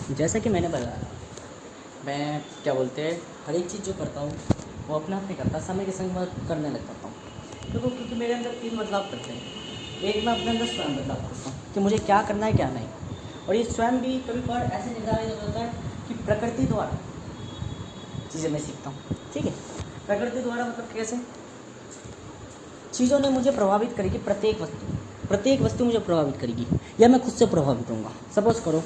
जैसा कि मैंने बताया, मैं क्या बोलते हैं हर एक चीज़ जो करता हूँ वो अपने आप नहीं करता, समय के संग मैं करने लग जाता हूँ। क्योंकि मेरे अंदर 3 बदलाव करते हैं। एक, मैं अपने अंदर स्वयं बदलाव करता हूँ कि मुझे क्या करना है क्या नहीं। और ये स्वयं भी कभी कभार ऐसे निर्धारित होता है कि प्रकृति द्वारा चीज़ें मैं सीखता हूँ। ठीक है, प्रकृति द्वारा मतलब कैसे चीज़ों ने मुझे प्रभावित करेगी। प्रत्येक वस्तु मुझे प्रभावित करेगी या मैं खुद से प्रभावित होऊंगा। सपोज़ करो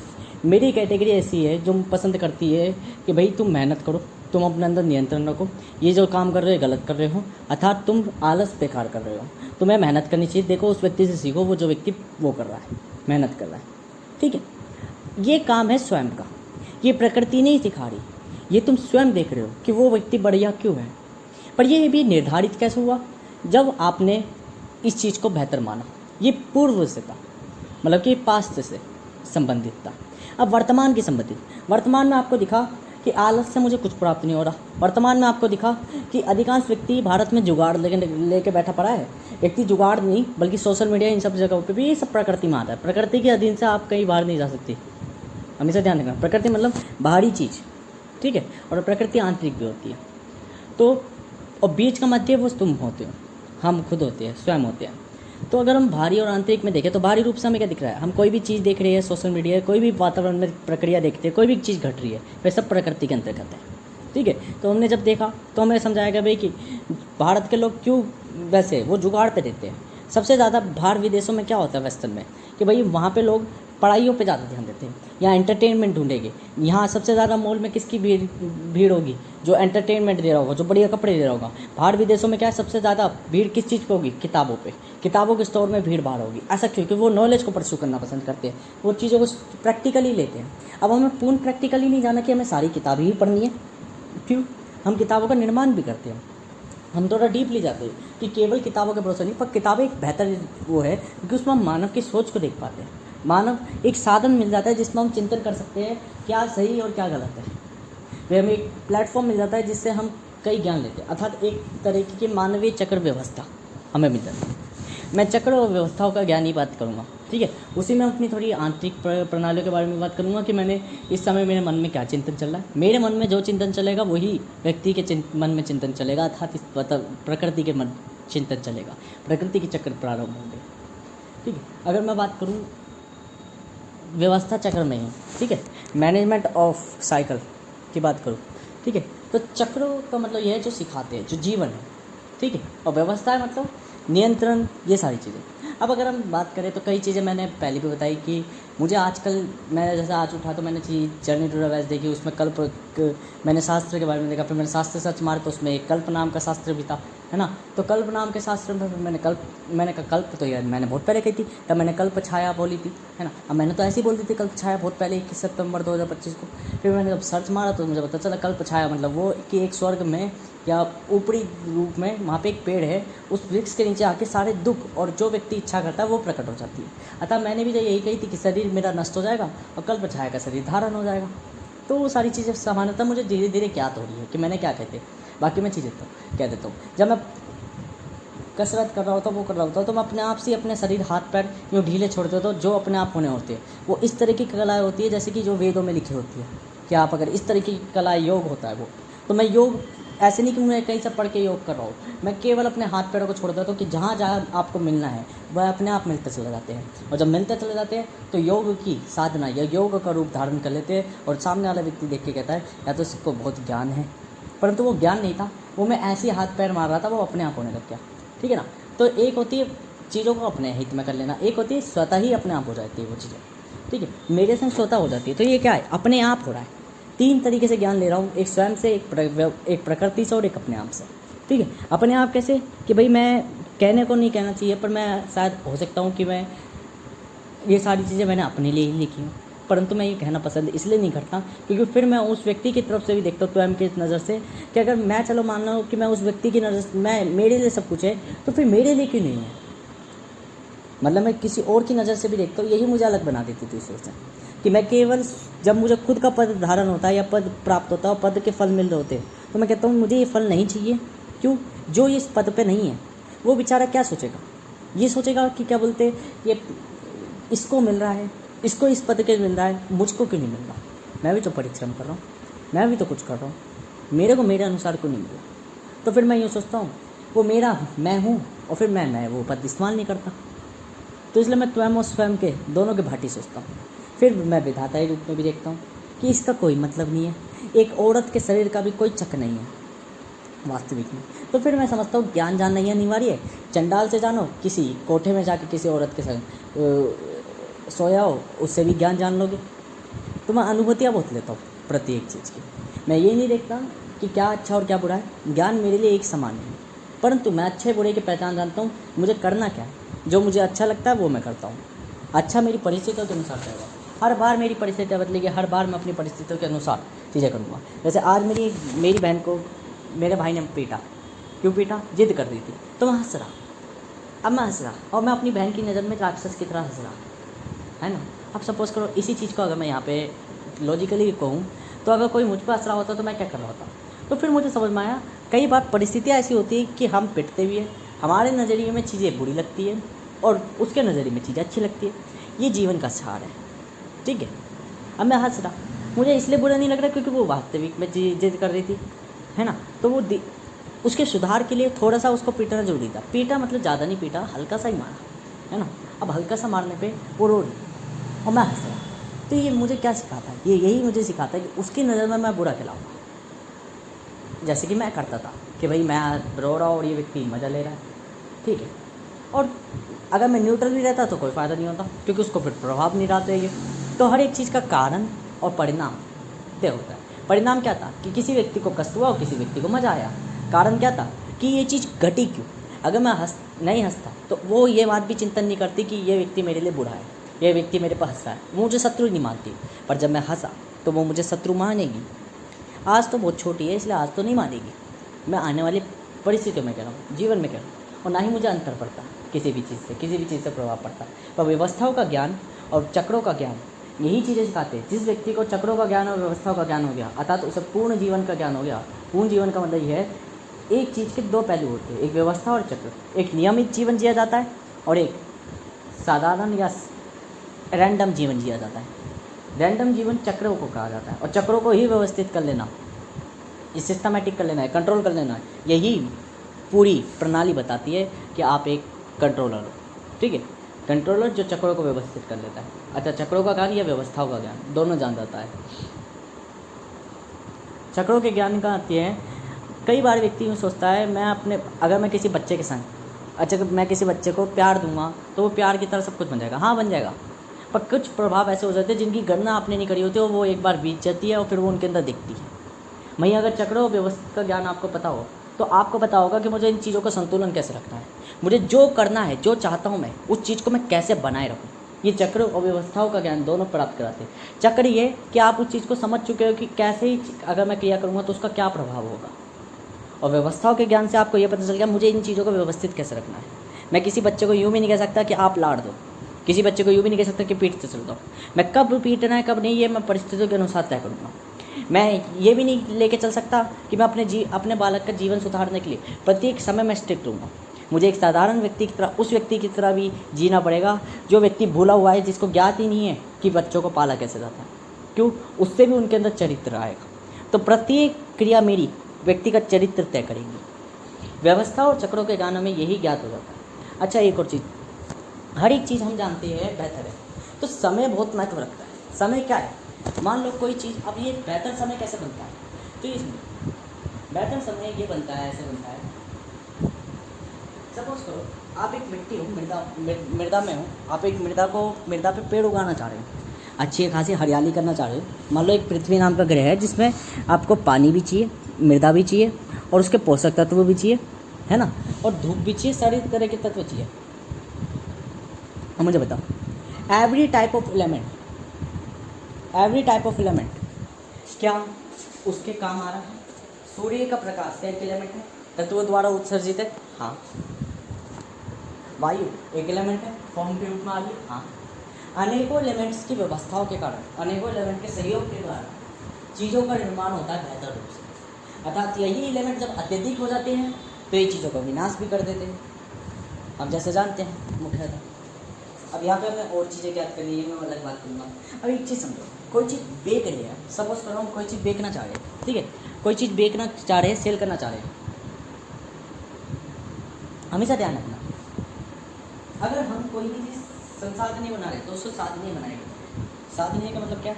मेरी कैटेगरी ऐसी है जो पसंद करती है कि भाई तुम मेहनत करो, तुम अपने अंदर नियंत्रण रखो, ये जो काम कर रहे हो गलत कर रहे हो, अर्थात तुम आलस बेकार कर रहे हो, तुम्हें मेहनत करनी चाहिए। देखो उस व्यक्ति से सीखो, वो जो व्यक्ति वो कर रहा है, मेहनत कर रहा है। ठीक है, ये काम है स्वयं का, ये प्रकृति नहीं सिखा रही, ये तुम स्वयं देख रहे हो कि वो व्यक्ति बढ़िया क्यों है। पर ये भी निर्धारित कैसे हुआ, जब आपने इस चीज़ को बेहतर माना। ये पूर्व से था, मतलब कि पास्ट से संबंधित था। अब वर्तमान की संबंधित, वर्तमान में आपको दिखा कि आलस से मुझे कुछ प्राप्त नहीं हो रहा। वर्तमान में आपको दिखा कि अधिकांश व्यक्ति भारत में जुगाड़ लेके बैठा पड़ा है। व्यक्ति जुगाड़ नहीं बल्कि सोशल मीडिया इन सब जगहों पे भी ये सब प्रकृति में आता है। प्रकृति के अधीन से आप कहीं बाहर नहीं जा सकते, हमेशा ध्यान रखना। प्रकृति मतलब बाहरी चीज़, ठीक है, और प्रकृति आंतरिक भी होती है। तो और बीच का मध्य वो तुम होते हो, हम खुद होते हैं, स्वयं होते हैं। तो अगर हम बाहरी और आंतरिक में देखें तो बाहरी रूप से हमें क्या दिख रहा है, हम कोई भी चीज़ देख रहे हैं, सोशल मीडिया, कोई भी वातावरण में प्रक्रिया देखते हैं, कोई भी चीज़ घट रही है, वह सब प्रकृति के अंतर्गत है। ठीक है, तो हमने जब देखा तो हमें समझाया गया भाई कि भारत के लोग क्यों वैसे वो जुगाड़ पे देते हैं। सबसे ज़्यादा बाहर विदेशों में क्या होता है वेस्टर्न में कि भाई वहाँ पे लोग पढ़ाइयों पे ज़्यादा ध्यान देते हैं या एंटरटेनमेंट ढूंढेंगे। यहाँ सबसे ज़्यादा मॉल में किसकी भीड़ होगी, जो एंटरटेनमेंट दे रहा होगा, जो बढ़िया कपड़े दे रहा होगा। बाहर विदेशों में क्या है, सबसे ज़्यादा भीड़ किस चीज़ पे होगी, किताबों पे, किताबों के स्टोर में भीड़ बाहर होगी। ऐसा क्यों, क्योंकि वो नॉलेज को परस्यू करना पसंद करते हैं, वो चीज़ों को प्रैक्टिकली लेते हैं। अब हमें पूर्ण प्रैक्टिकली नहीं जाना कि हमें सारी किताबें ही पढ़नी है। क्यों, हम किताबों का निर्माण भी करते हैं, हम थोड़ा डीपली जाते हैं कि केवल किताबों के भरोसे नहीं, पर किताबें एक बेहतर वो है क्योंकि उसमें हम मानव की सोच को देख पाते हैं। मानव एक साधन मिल जाता है जिसमें हम चिंतन कर सकते हैं क्या सही और क्या गलत है। वे हमें एक प्लेटफॉर्म मिल जाता है जिससे हम कई ज्ञान लेते हैं, अर्थात एक तरीके की मानवीय चक्र व्यवस्था हमें मिल जाती है। मैं चक्र और व्यवस्थाओं का ज्ञान ही बात करूँगा। ठीक है, उसी में अपनी थोड़ी आंतरिक प्रणालियों के बारे में बात करूँगा कि मैंने इस समय मेरे मन में क्या चिंतन चल रहा है। मेरे मन में जो चिंतन चलेगा वही व्यक्ति के मन में चिंतन चलेगा, अर्थात इस प्रकृति के मन चिंतन चलेगा, प्रकृति के चक्र प्रारंभ होंगे। ठीक है, अगर मैं बात करूँ व्यवस्था चक्र में ही, ठीक है, मैनेजमेंट ऑफ साइकिल की बात करूँ, ठीक है, तो चक्रों का मतलब यह है जो सिखाते हैं, जो जीवन है। ठीक है, और व्यवस्था है मतलब नियंत्रण, ये सारी चीज़ें। अब अगर हम बात करें तो कई चीज़ें मैंने पहले भी बताई कि मुझे आजकल, मैं जैसे आज उठा तो मैंने चीज़ जर्नी टू द वेस्ट देखी, उसमें मैंने शास्त्र के बारे में देखा, फिर मैंने शास्त्र सर्च मारा तो उसमें एक कल्प नाम का शास्त्र भी था, है ना। तो कल्प नाम के शास्त्र में मैंने कहा कल्प तो यार मैंने बहुत पहले कही थी, तब मैंने कल्प छाया बोली थी, है ना। अब मैंने तो ऐसे ही बोल दी थी कल्प छाया बहुत पहले 21 सितंबर 2025 को। फिर मैंने जब सर्च मारा तो मुझे पता चला कल्प छाया मतलब वो कि एक स्वर्ग में या ऊपरी रूप में वहाँ पे एक पेड़ है, उस वृक्ष के नीचे आके सारे दुख और जो व्यक्ति इच्छा करता है वो प्रकट हो जाती है। अतः मैंने भी यही कही थी कि शरीर मेरा नष्ट हो जाएगा और कल्प छाया का शरीर धारण हो जाएगा। तो वो सारी चीज़ें सामान्यतः मुझे धीरे धीरे ज्ञात हो रही है कि मैंने क्या कहते। बाकी मैं चीज़ें तो कह देता हूँ, जब मैं कसरत कर रहा होता वो कर रहा होता तो मैं अपने आप से अपने शरीर हाथ पैर यूँ ढीले छोड़ते होते जो अपने आप होने होते हैं। वो इस तरह की कलाएँ होती है जैसे कि जो वेदों में लिखी होती है कि आप अगर इस तरह की कला योग होता है वो। तो मैं योग ऐसे नहीं कि मैं कहीं से पढ़ के योग कर रहा हूँ, मैं केवल अपने हाथ पैरों को छोड़ देता हूँ कि जहाँ जहाँ आपको मिलना है वह अपने आप मिलते चले जाते हैं। और जब मिलते चले जाते हैं तो योग की साधना या योग का रूप धारण कर लेते हैं और सामने वाला व्यक्ति देख के कहता है या तो इसको बहुत ज्ञान है, परंतु वो ज्ञान नहीं था, वो मैं ऐसे ही हाथ पैर मार रहा था, वो अपने आप होने लग गया। ठीक है ना। तो एक होती है चीज़ों को अपने हित में कर लेना, एक होती है स्वतः ही अपने आप हो जाती है वो चीज़ें। ठीक है, मेरे संग स्वतः हो जाती है, तो ये क्या है, अपने आप हो रहा है। 3 तरीके से ज्ञान ले रहा हूँ, एक स्वयं से, एक प्रकृति से और एक अपने आप से। ठीक है, अपने आप कैसे कि भाई मैं कहने को नहीं कहना चाहिए, पर मैं शायद हो सकता हूँ कि मैं ये सारी चीज़ें मैंने अपने लिए ही लिखी हूँ, परंतु मैं ये कहना पसंद इसलिए नहीं करता क्योंकि फिर मैं उस व्यक्ति की तरफ से भी देखता हूँ स्वयं की नज़र से कि अगर मैं चलो मान रहा हूँ कि मैं उस व्यक्ति की नज़र मैं मेरे लिए सब कुछ है तो फिर मेरे लिए क्यों नहीं है। मतलब मैं किसी और की नज़र से भी देखता हूँ, यही मुझे अलग बना देती थी सोच से कि मैं केवल जब मुझे खुद का पद धारण होता है या पद प्राप्त होता है, पद के फल मिल रहे होते हैं, तो मैं कहता हूँ मुझे ये फल नहीं चाहिए। क्यों, जो इस पद पे नहीं है वो बेचारा क्या सोचेगा, ये सोचेगा कि क्या बोलते ये इसको मिल रहा है, इसको इस पद के मिल रहा है, मुझको क्यों नहीं मिल रहा। मैं भी तो परिश्रम कर रहा हूँ, मैं भी तो कुछ कर रहा हूँ, मेरे को मेरे अनुसार क्यों नहीं मिला? तो फिर मैं यूँ सोचता हूँ वो मेरा मैं हूँ और फिर मैं वो पद इस्तेमाल नहीं करता। तो इसलिए मैं स्वयं और स्वयं के दोनों के भांति सोचता हूँ। फिर मैं विधाता के रूप में भी देखता हूँ कि इसका कोई मतलब नहीं है, एक औरत के शरीर का भी कोई चक नहीं है वास्तविक में। तो फिर मैं समझता हूँ ज्ञान जानना ही अनिवार्य है। चंडाल से जानो, किसी कोठे में जाके किसी औरत के संग सोया हो, उससे भी ज्ञान जान लोगे। तो मैं अनुभूतियाँ बहुत लेता हूँ प्रत्येक चीज़ की। मैं ये नहीं देखता कि क्या अच्छा और क्या बुरा है, ज्ञान मेरे लिए एक समान है, परंतु मैं अच्छे बुरे की पहचान जानता हूँ। मुझे करना क्या है, जो मुझे अच्छा लगता है वो मैं करता हूँ। अच्छा मेरी परिस्थितियों के अनुसार रहेगा, हर बार मेरी परिस्थितियाँ बदलेगी, हर बार मैं अपनी परिस्थितियों के अनुसार चीज़ें करूँगा। जैसे आज मेरी बहन को मेरे भाई ने पीटा, क्यों पीटा? जिद कर रही थी, तो मैं हंस रहा। अब मैं हंस रहा और मैं अपनी बहन की नज़र में राक्षस की तरह हंस रहा, है ना। अब सपोज़ करो इसी चीज़ को अगर मैं यहाँ पे लॉजिकली कहूँ तो अगर कोई मुझ पर हंस रहा होता तो मैं क्या कर रहा होता? तो फिर मुझे समझ में आया कई बार परिस्थितियाँ ऐसी होती है कि हम पिटते भी हैं, हमारे नज़रिए में चीज़ें बुरी लगती है और उसके नज़रिए में चीज़ें अच्छी लगती है। ये जीवन का सार है, ठीक है। अब मैं हंस रहा, मुझे इसलिए बुरा नहीं लग रहा क्योंकि वो वास्तविक में जिद कर रही थी, है ना। तो वो उसके सुधार के लिए थोड़ा सा उसको पीटना जरूरी था। पीटा मतलब ज़्यादा नहीं पीटा, हल्का सा ही मारा, है ना। अब हल्का सा मारने पे वो रो रही और मैं हंस रहा। तो ये मुझे क्या सिखाता है? ये यही मुझे सिखाता है कि उसकी नज़र में मैं बुरा खिलाऊंगा, जैसे कि मैं करता था कि भाई मैं रो रहा हूँ और ये व्यक्ति मज़ा ले रहा है, ठीक है। और अगर मैं न्यूट्रल भी रहता तो कोई फ़ायदा नहीं होता क्योंकि उसको फिर प्रभाव नहीं डालते ये। तो हर एक चीज़ का कारण और परिणाम तय होता है। परिणाम क्या था कि किसी व्यक्ति को कष्ट हुआ और किसी व्यक्ति को मज़ा आया। कारण क्या था कि ये चीज़ घटी क्यों। अगर मैं नहीं हंसता तो वो ये बात भी चिंतन नहीं करती कि ये व्यक्ति मेरे लिए बुरा है, ये व्यक्ति मेरे पर हंस रहा है, वो मुझे शत्रु नहीं मानती। पर जब मैं हंसा तो वो मुझे शत्रु मानेगी। आज तो बहुत छोटी है इसलिए आज तो नहीं मानेगी, मैं आने वाली परिस्थितियों में कह रहा हूँ, जीवन में कह रहा हूँ। और ना ही मुझे अंतर पड़ता किसी भी चीज़ से प्रभाव पड़ता। पर व्यवस्थाओं का ज्ञान और चक्रों का ज्ञान यही चीज़ें सिखाते हैं। जिस व्यक्ति को चक्रों का ज्ञान और व्यवस्थाओं का ज्ञान हो गया अर्थात उसे पूर्ण जीवन का ज्ञान हो गया। पूर्ण जीवन का मतलब यह है एक चीज़ के दो पहलू होते हैं, एक व्यवस्था और चक्र। एक नियमित जीवन जिया जाता है और एक साधारण या रैंडम जीवन जिया जाता है। रैंडम जीवन चक्रों को कहा जाता है और चक्रों को ही व्यवस्थित कर लेना, सिस्टमैटिक कर लेना है, कंट्रोल कर लेना है। यही पूरी प्रणाली बताती है कि आप एक कंट्रोलर हो, ठीक है। कंट्रोलर जो चक्रों को व्यवस्थित कर लेता है। अच्छा, चक्रों का ज्ञान या व्यवस्थाओं का ज्ञान दोनों जान जाता है। चक्रों के ज्ञान का आती है, कई बार व्यक्ति यूँ सोचता है अगर मैं किसी बच्चे के संग मैं किसी बच्चे को प्यार दूंगा तो वो प्यार की तरह सब कुछ बन जाएगा। हाँ बन जाएगा, पर कुछ प्रभाव ऐसे हो जाते हैं जिनकी गणना आपने नहीं करी होती और वो एक बार बीत जाती है और फिर वो उनके अंदर दिखती है। वहीं अगर चक्रों व्यवस्थित का ज्ञान आपको पता हो तो आपको पता होगा कि मुझे इन चीज़ों का संतुलन कैसे रखना है, मुझे जो करना है, जो चाहता हूँ मैं, उस चीज़ को मैं कैसे बनाए रखूँ। ये चक्र और व्यवस्थाओं का ज्ञान दोनों प्राप्त कराते हैं। चक्र ये कि आप उस चीज़ को समझ चुके हो कि कैसे ही अगर मैं क्रिया करूँगा तो उसका क्या प्रभाव होगा। और व्यवस्थाओं के ज्ञान से आपको ये पता चल गया मुझे इन चीज़ों को व्यवस्थित कैसे रखना है। मैं किसी बच्चे को यूँ भी नहीं कह सकता कि आप लाड़ दो, किसी बच्चे को यूँ भी नहीं कह सकता कि पीटते चल दो। मैं कब पीटना है कब नहीं ये मैं परिस्थितियों के अनुसार तय करूँगा। मैं ये भी नहीं लेके चल सकता कि मैं अपने बालक का जीवन सुधारने के लिए प्रत्येक समय में स्ट्रिक्ट रहूँगा। मुझे एक साधारण व्यक्ति की तरह, उस व्यक्ति की तरह भी जीना पड़ेगा जो व्यक्ति भूला हुआ है, जिसको ज्ञात ही नहीं है कि बच्चों को पाला कैसे जाता है। क्यों? उससे भी उनके अंदर चरित्र आएगा। तो प्रत्येक क्रिया मेरी व्यक्ति का चरित्र तय करेगी। व्यवस्था और चक्रों के ज्ञान में यही ज्ञात हो जाता है। अच्छा, एक और चीज़, हर एक चीज़ हम जानते हैं बेहतर है, तो समय बहुत महत्व रखता है। समय क्या है? मान लो कोई चीज़, अब ये बेहतर समय कैसे बनता है? तो इसमें बेहतर समय ये बनता है, ऐसे बनता है। सपोज करो आप एक मिट्टी हो, मृदा में हो, आप एक मृदा पे पेड़ उगाना चाह रहे हो, अच्छी खासी हरियाली करना चाह रहे हो। मान लो एक पृथ्वी नाम का ग्रह है जिसमें आपको पानी भी चाहिए, मृदा भी चाहिए और उसके पोषक तत्व भी चाहिए, है ना, और धूप भी चाहिए, सारे तरह के तत्व चाहिए। अब मुझे बताओ, एवरी टाइप ऑफ एलिमेंट क्या उसके काम आ रहा है? सूर्य का प्रकाश क्या एक एलिमेंट है, तत्वों द्वारा उत्सर्जित है? हाँ। वायु एक एलिमेंट है, फॉर्म के रूप में आ गई? हाँ। अनेकों एलिमेंट्स की व्यवस्थाओं के कारण, अनेकों एलिमेंट के सहयोग के द्वारा चीज़ों का निर्माण होता है बेहतर रूप से। अर्थात यही एलिमेंट जब अत्यधिक हो जाते हैं तो ये चीज़ों का विनाश भी कर देते हैं। हम जैसे जानते हैं मुख्यतः अब यहाँ पे हमें और चीज़ें ज्ञात करनी है, मैं अलग बात करूँगा। अब एक चीज़ समझो, कोई चीज़ बेच रही है, सपोज कर रहा हूँ कोई चीज़ बेचना चाह रहे हैं, ठीक है, कोई चीज़ बेचना चाह रहे हैं, सेल करना चाह रहे हैं, हमेशा ध्यान रखना, अगर हम कोई भी चीज़ संसाधन बना रहे हैं तो उसको साधनीय बनाएंगे। साधनीय का मतलब क्या?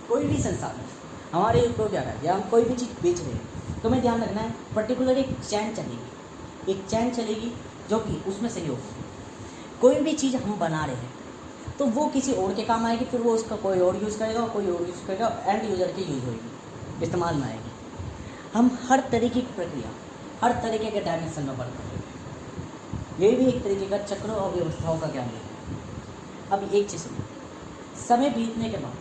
कोई भी संसाधन हमारे ऊपर क्या है, या हम कोई भी चीज़ बेच रहे हैं तो हमें ध्यान रखना है, पर्टिकुलर एक चैन चलेगी, एक चैन चलेगी जो कि उसमें सहयोग होगी। कोई भी चीज़ हम बना रहे हैं तो वो किसी और के काम आएगी, फिर वो उसका कोई और यूज़ करेगा, कोई और यूज़ करेगा, एंड यूज़र की यूज़ होगी, इस्तेमाल में आएगी। हम हर तरीके की प्रक्रिया, हर तरीके के डायमेंशन में बढ़ते हैं। ये भी एक तरीके का चक्रों और व्यवस्थाओं का ज्ञान है। अब एक चीज़ सुनिए, समय बीतने के बाद,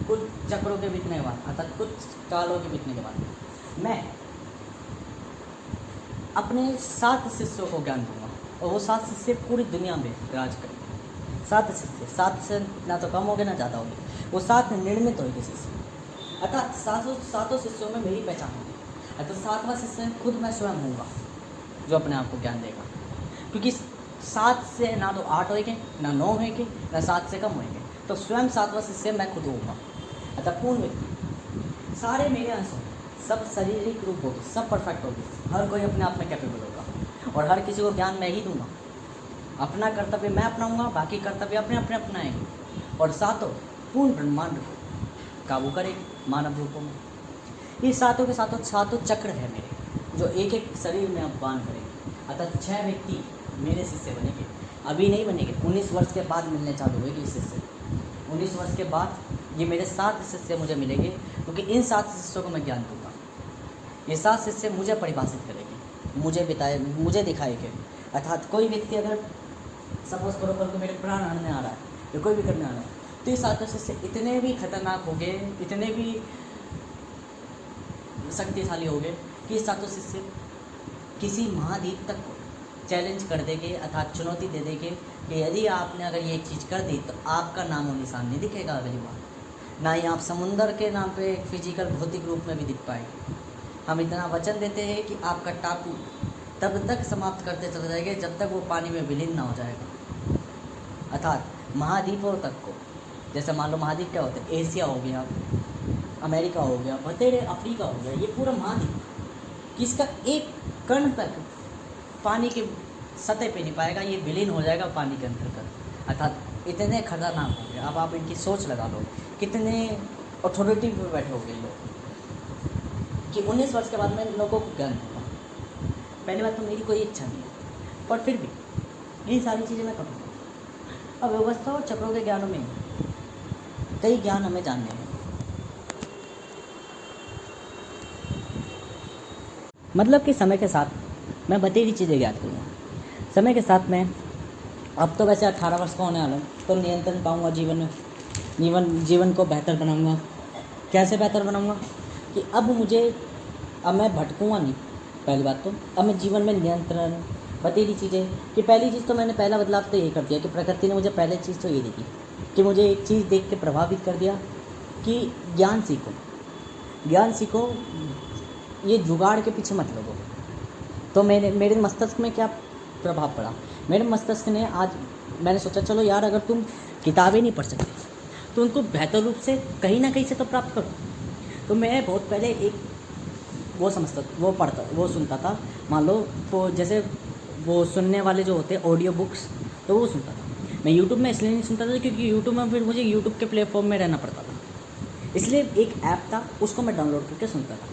कुछ चक्रों के बीतने के बाद, अर्थात कुछ कालों के बीतने के बाद, मैं अपने 7 शिष्यों को ज्ञान दूंगा, और वो 7 शिष्य पूरी दुनिया में राज करेंगे। 7 शिष्य, 7 से ना तो कम होंगे ना ज़्यादा होंगे, वो 7 निर्मित होंगे शिष्य, अर्थात 7 शिष्यों में मेरी पहचान होगी। अर्थात 7वां शिष्य खुद मैं स्वयं हूँगा जो अपने आप को ज्ञान देगा, क्योंकि 7 से ना तो 8 होएंगे, ना 9 होएंगे, ना 7 से कम होएंगे, तो स्वयं 7वां शिष्य मैं खुद होऊंगा। अतः पूर्ण व्यक्ति, सारे मेरे अंश होंगे, सब शारीरिक रूप होगी, सब परफेक्ट होगी, हर कोई अपने आप में कैपेबल होगा, और हर किसी को ज्ञान मैं ही दूंगा। अपना कर्तव्य मैं अपनाऊंगा, बाकी कर्तव्य अपने अपने अपनाएंगे, और 7 पूर्ण ब्रह्मांड को काबू करेंगे मानव रूपों में। ये 7 के 7 चक्र है मेरे, जो एक एक शरीर में अब बांध करेंगे। अतः 6 व्यक्ति मेरे शिष्य बनेंगे, अभी नहीं बनेंगे, 19 वर्ष के बाद मिलने चालू होगी इस शिष्य। 19 वर्ष के बाद ये मेरे 7 शिष्य मुझे मिलेंगे, क्योंकि इन 7 शिष्यों को मैं ज्ञान दूंगा। ये 7 शिष्य मुझे परिभाषित करेंगे, मुझे दिखाएंगे। अर्थात कोई व्यक्ति अगर सपोज करो कल को मेरे प्राण आने आ रहा है या कोई भी करने आ रहा है, तो ये 7 शिष्य इतने भी खतरनाक हो गए, इतने भी शक्तिशाली हो गए कि ये 7 शिष्य किसी महाद्वीप तक चैलेंज कर देंगे, अर्थात चुनौती दे देंगे कि यदि आपने अगर ये चीज़ कर दी तो आपका नामो निशान नहीं दिखेगा अगली बार, ना ही आप समुंदर के नाम पे फिजिकल भौतिक रूप में भी दिख पाएंगे। हम इतना वचन देते हैं कि आपका टापू तब तक समाप्त करते चले जाएंगे जब तक वो पानी में विलीन ना हो जाएगा। अर्थात महाद्वीपों तक को, जैसे मान लो महाद्वीप क्या होते हैं, एशिया हो गया, अमेरिका हो गया, बतेरे अफ्रीका हो गया, ये पूरा महाद्वीप किसका एक कण तक पानी के सतह पे नहीं पाएगा, ये विलीन हो जाएगा पानी के अंतर्गत। अर्थात इतने खतरनाक हो गए। अब आप इनकी सोच लगा लो, कितने अथॉरिटी पे बैठे हो गए लोग कि 19 वर्ष के बाद मैं लोगों को ज्ञान दूँगा। पहली बात तो मेरी कोई इच्छा नहीं है, पर फिर भी ये सारी चीज़ें मैं करूँगा। अब व्यवस्था और चक्रों के ज्ञानों में कई ज्ञान हमें जानने हैं। मतलब कि समय के साथ मैं बतेरी चीज़ें याद करूँगा। समय के साथ मैं अब तो वैसे 18 वर्ष का होने वाला हूँ, तो नियंत्रण पाऊँगा जीवन में, जीवन को बेहतर बनाऊँगा। कैसे बेहतर बनाऊँगा कि अब मैं भटकूँगा नहीं। पहली बात तो अब मैं जीवन में नियंत्रण, बतेरी चीज़ें कि पहली चीज़ तो मैंने पहला बदलाव तो ये कर दिया कि प्रकृति ने मुझे पहले चीज़ तो ये दी कि मुझे एक चीज़ देख के प्रभावित कर दिया कि ज्ञान सीखो, ये जुगाड़ के पीछे मत लगो। तो मेरे मस्तिष्क में क्या प्रभाव पड़ा, मेरे मस्तिष्क ने आज मैंने सोचा चलो यार अगर तुम किताबें नहीं पढ़ सकते तो उनको बेहतर रूप से कहीं ना कहीं से तो प्राप्त करो। तो मैं बहुत पहले एक वो सुनता था, मान लो वो जैसे वो सुनने वाले जो होते हैं ऑडियो बुक्स, तो वो सुनता था। मैं यूट्यूब में इसलिए नहीं सुनता था क्योंकि यूट्यूब में फिर मुझे यूट्यूब के प्लेटफॉर्म में रहना पड़ता था, इसलिए एक ऐप था उसको मैं डाउनलोड करके सुनता था,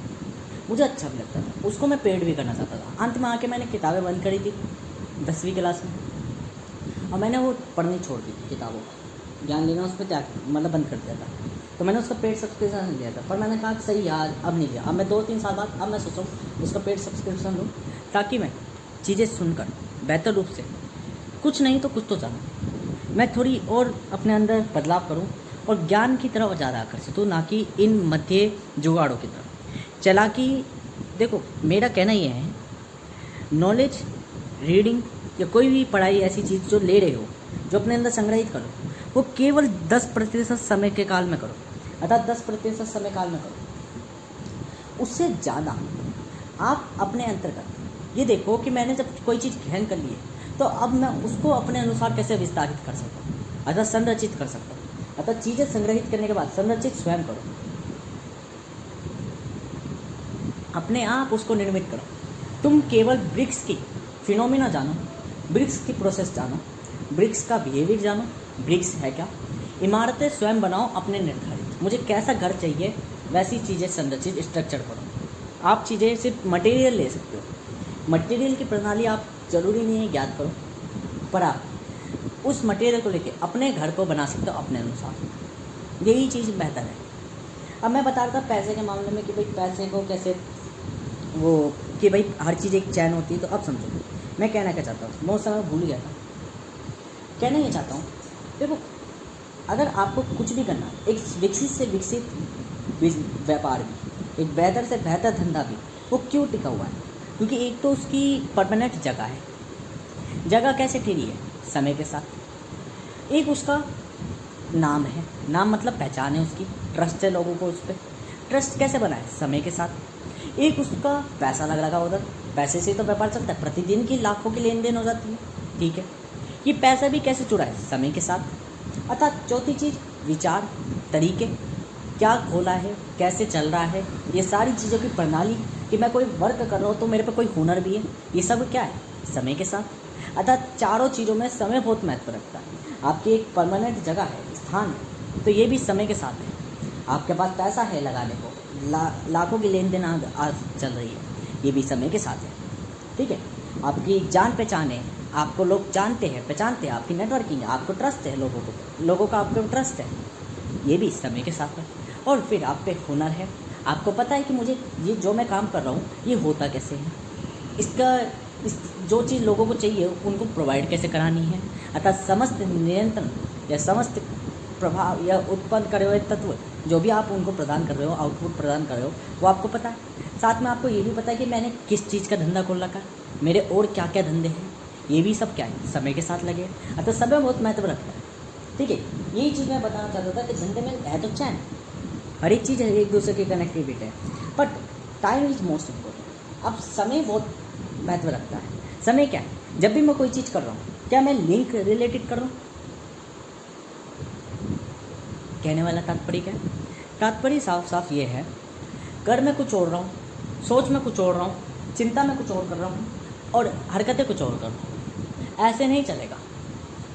मुझे अच्छा भी लगता था, उसको मैं पेड भी करना चाहता था। अंत में आके मैंने किताबें बंद करी थी 10वीं क्लास में, और मैंने वो पढ़नी छोड़ दी थी, किताबों का ज्ञान लेना उस पर त्याग मतलब बंद कर दिया था। तो मैंने उसका पेड सब्सक्रिप्शन लिया था, पर मैंने कहा सही यार अब नहीं लिया। अब मैं 2-3 साल बाद अब मैं सोच रहा हूँ उसका पेड सब्सक्रिप्शन लूँ, ताकि मैं चीज़ें सुनकर बेहतर रूप से कुछ नहीं तो कुछ तो जानूँ, मैं थोड़ी और अपने अंदर बदलाव करूँ और ज्ञान की तरफ ज़्यादा आकर्षित हूँ, ना कि इन मध्य जुगाड़ों की तरफ। चालाकी देखो, मेरा कहना ये है, नॉलेज, रीडिंग या कोई भी पढ़ाई ऐसी चीज़ जो ले रहे हो, जो अपने अंदर संग्रहित करो, वो केवल 10% समय के काल में करो, अर्थात 10% समय काल में करो। उससे ज़्यादा आप अपने अंतर्गत ये देखो कि मैंने जब कोई चीज़ ग्रहण कर ली है तो अब मैं उसको अपने अनुसार कैसे विस्तारित कर सकता हूँ, अर्थात संरचित कर सकता हूँ। अर्थात चीज़ें संग्रहित करने के बाद संरचित स्वयं करो, अपने आप उसको निर्मित करो। तुम केवल ब्रिक्स की फिनोमिना जानो, ब्रिक्स की प्रोसेस जानो, ब्रिक्स का बिहेवियर जानो, ब्रिक्स है क्या, इमारतें स्वयं बनाओ अपने निर्धारित, मुझे कैसा घर चाहिए वैसी चीज़ें संरचित स्ट्रक्चर करो। आप चीज़ें सिर्फ मटेरियल ले सकते हो, मटेरियल की प्रणाली आप ज़रूरी नहीं है ज्ञात करो, पर आप उस मटेरियल को लेके अपने घर को बना सकते हो अपने अनुसार। यही चीज़ बेहतर है। अब मैं बता रहा था पैसे के मामले में कि भाई पैसे को कैसे वो कि भाई हर चीज़ एक चैन होती है। तो अब समझो मैं कहना क्या चाहता हूँ, बहुत समय भूल गया था। कहना ये चाहता हूँ, देखो अगर आपको कुछ भी करना है, एक विकसित से विकसित व्यापार भी, एक बेहतर से बेहतर धंधा भी, वो क्यों टिका हुआ है? क्योंकि एक तो उसकी परमानेंट जगह है। जगह कैसे ठहरी है? समय के साथ। एक उसका नाम है, नाम मतलब पहचान है उसकी, ट्रस्ट है लोगों को उस पर। ट्रस्ट कैसे बना है? समय के साथ। एक उसका पैसा लगा उधर, पैसे से तो व्यापार चलता है, प्रतिदिन की लाखों की लेन देन हो जाती है, ठीक है। ये पैसा भी कैसे जुड़ा है? समय के साथ। अर्थात चौथी चीज़ विचार, तरीके, क्या खोला है, कैसे चल रहा है, ये सारी चीज़ों की प्रणाली, कि मैं कोई वर्क कर रहा हूँ तो मेरे पे कोई हुनर भी है, ये सब क्या है? समय के साथ। अर्थात चारों चीज़ों में समय बहुत महत्व रखता है। आपकी एक परमानेंट जगह है, स्थान है, तो ये भी समय के साथ है। आपके पास पैसा है लगाने को, लाखों की लेन देन आज चल रही है, ये भी समय के साथ है, ठीक है। आपकी जान पहचान है, आपको लोग जानते हैं, पहचानते हैं, आपकी नेटवर्किंग है, आपको ट्रस्ट है, लोगों का आपको ट्रस्ट है, ये भी समय के साथ है। और फिर आप पे हुनर है, आपको पता है कि मुझे ये जो मैं काम कर रहा हूँ ये होता कैसे है, इस जो चीज़ लोगों को चाहिए उनको प्रोवाइड कैसे करानी है। अर्थात समस्त नियंत्रण या समस्त प्रभाव या उत्पन्न करे हुए तत्व जो भी आप उनको प्रदान कर रहे हो, आउटपुट प्रदान कर रहे हो, वो आपको पता है। साथ में आपको ये भी पता है कि मैंने किस चीज़ का धंधा खोल रखा है, मेरे और क्या क्या धंधे हैं, ये भी सब क्या है? समय के साथ लगे। अर्थात समय बहुत महत्व रखता है, ठीक है। यही चीज़ मैं बताना चाहता था कि धंधे में है तो चैन, हर एक चीज़ एक दूसरे की कनेक्टिविटी है, but time is most important. अब समय बहुत महत्व रखता है। समय क्या है? जब भी मैं कोई चीज़ कर रहा हूँ, क्या मैं लिंक रिलेटेड कर रहा हूँ? कहने वाला तात्पर्य क्या है? तात्पर्य साफ साफ ये है, कर मैं कुछ और रहा हूँ, सोच में कुछ और रहा हूँ, चिंता में कुछ और कर रहा हूँ, और हरकतें कुछ और कर रहा हूँ। ऐसे नहीं चलेगा,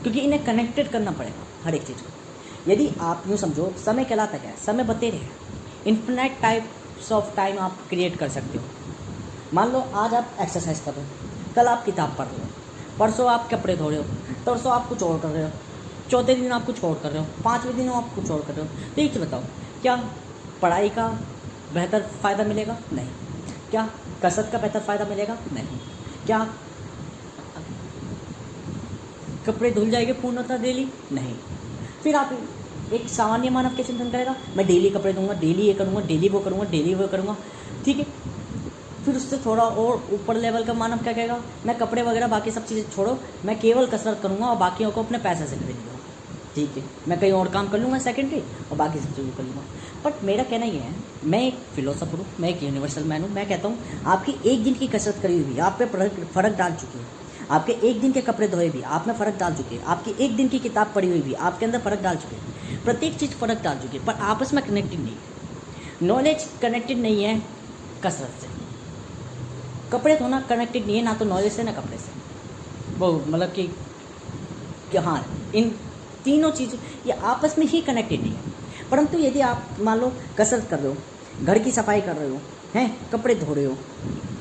क्योंकि इन्हें कनेक्टेड करना पड़ेगा हर एक चीज़ को। यदि आप यूँ समझो, समय कहलाता क्या है? समय बतेरे है, इन्फिनाइट टाइप्स ऑफ टाइम आप क्रिएट कर सकते हो। मान लो आज आप एक्सरसाइज कर रहे हो, कल आप किताब पढ़ रहे हो, परसों आप कपड़े धो रहे हो, परसों आप कुछ और कर रहे हो, चौथे दिन आप कुछ और कर रहे हो, पाँचवें दिन आप कुछ और कर रहे हो। तो ये बताओ, क्या पढ़ाई का बेहतर फ़ायदा मिलेगा? नहीं। क्या कसरत का बेहतर फ़ायदा मिलेगा? नहीं। क्या कपड़े धुल जाएंगे पूर्णतः डेली? नहीं। फिर आप एक सामान्य मानव कैसे चिंतन करेगा? मैं डेली कपड़े धोऊंगा, डेली ये करूँगा, डेली वो करूँगा, डेली वो करूँगा, ठीक है। फिर उससे थोड़ा और ऊपर लेवल का मानव क्या कहेगा? मैं कपड़े वगैरह बाकी सब चीज़ें छोड़ो, मैं केवल कसरत करूँगा और बाकियों को अपने पैसे से खरीद लूँगा, ठीक है। मैं कहीं और काम कर लूँगा सेकेंडरी, और बाकी सब चीज़ें कर लूँगा। बट मेरा कहना ये है, मैं एक फिलोसोफर हूँ, मैं एक यूनिवर्सल मैन हूँ। मैं कहता हूँ आपकी एक दिन की कसरत करी हुई आप पे फ़र्क डाल चुकी है, आपके एक दिन के कपड़े धोए भी आप में फ़र्क डाल चुके हैं, आपकी एक दिन की किताब पढ़ी हुई भी आपके अंदर फ़र्क डाल चुके हैं। प्रत्येक चीज़ फ़र्क डाल चुकी है, पर आपस में कनेक्टेड नहीं है। नॉलेज कनेक्टेड नहीं है कसरत से, कपड़े धोना कनेक्टेड नहीं है ना तो नॉलेज से ना कपड़े से। वो मतलब कि हाँ, इन तीनों चीज़ ये आपस में ही कनेक्टेड नहीं है। परंतु यदि आप मान लो कसरत कर रहे हो, घर की सफाई कर रहे हो, हैं कपड़े धो रहे हो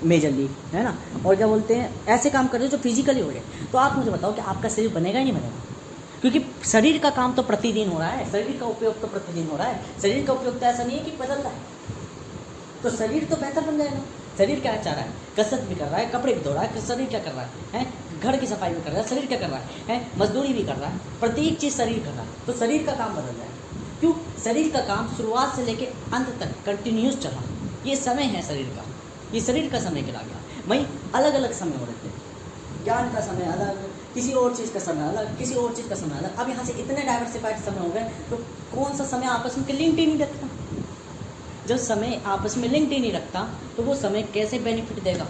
मेजरली, है ना, और क्या बोलते हैं, ऐसे काम कर रहे हो जो फिजिकली हो रहे, तो आप मुझे बताओ कि आपका शरीर बनेगा ही नहीं बनेगा? क्योंकि शरीर का काम तो प्रतिदिन हो रहा है, शरीर का उपयोग तो प्रतिदिन हो रहा है। शरीर का उपयोग तो ऐसा नहीं है कि बदल रहा है, तो शरीर तो बेहतर बन जाएगा। शरीर क्या चाह रहा है? कसरत भी कर रहा है, कपड़े भी धो रहा है, शरीर क्या कर रहा है? घर की सफाई भी कर रहा है, शरीर क्या कर रहा है? मजदूरी भी कर रहा है, प्रत्येक चीज़ शरीर कर रहा है, तो शरीर का काम बदल जाएगा। क्यों? शरीर का काम शुरुआत से लेकर अंत तक कंटिन्यूस चला, ये समय है शरीर का, ये शरीर का समय कहला गया। वहीं अलग अलग समय हो रहे थे, ज्ञान का समय अलग, किसी और चीज़ का समय अलग, किसी और चीज़ का समय अलग। अब यहाँ से इतने डाइवर्सिफाइड समय हो गए, तो कौन सा समय आपस में लिंक्ड ही नहीं रखता? जब समय आपस में लिंक्ड ही नहीं रखता तो वो समय कैसे बेनिफिट देगा?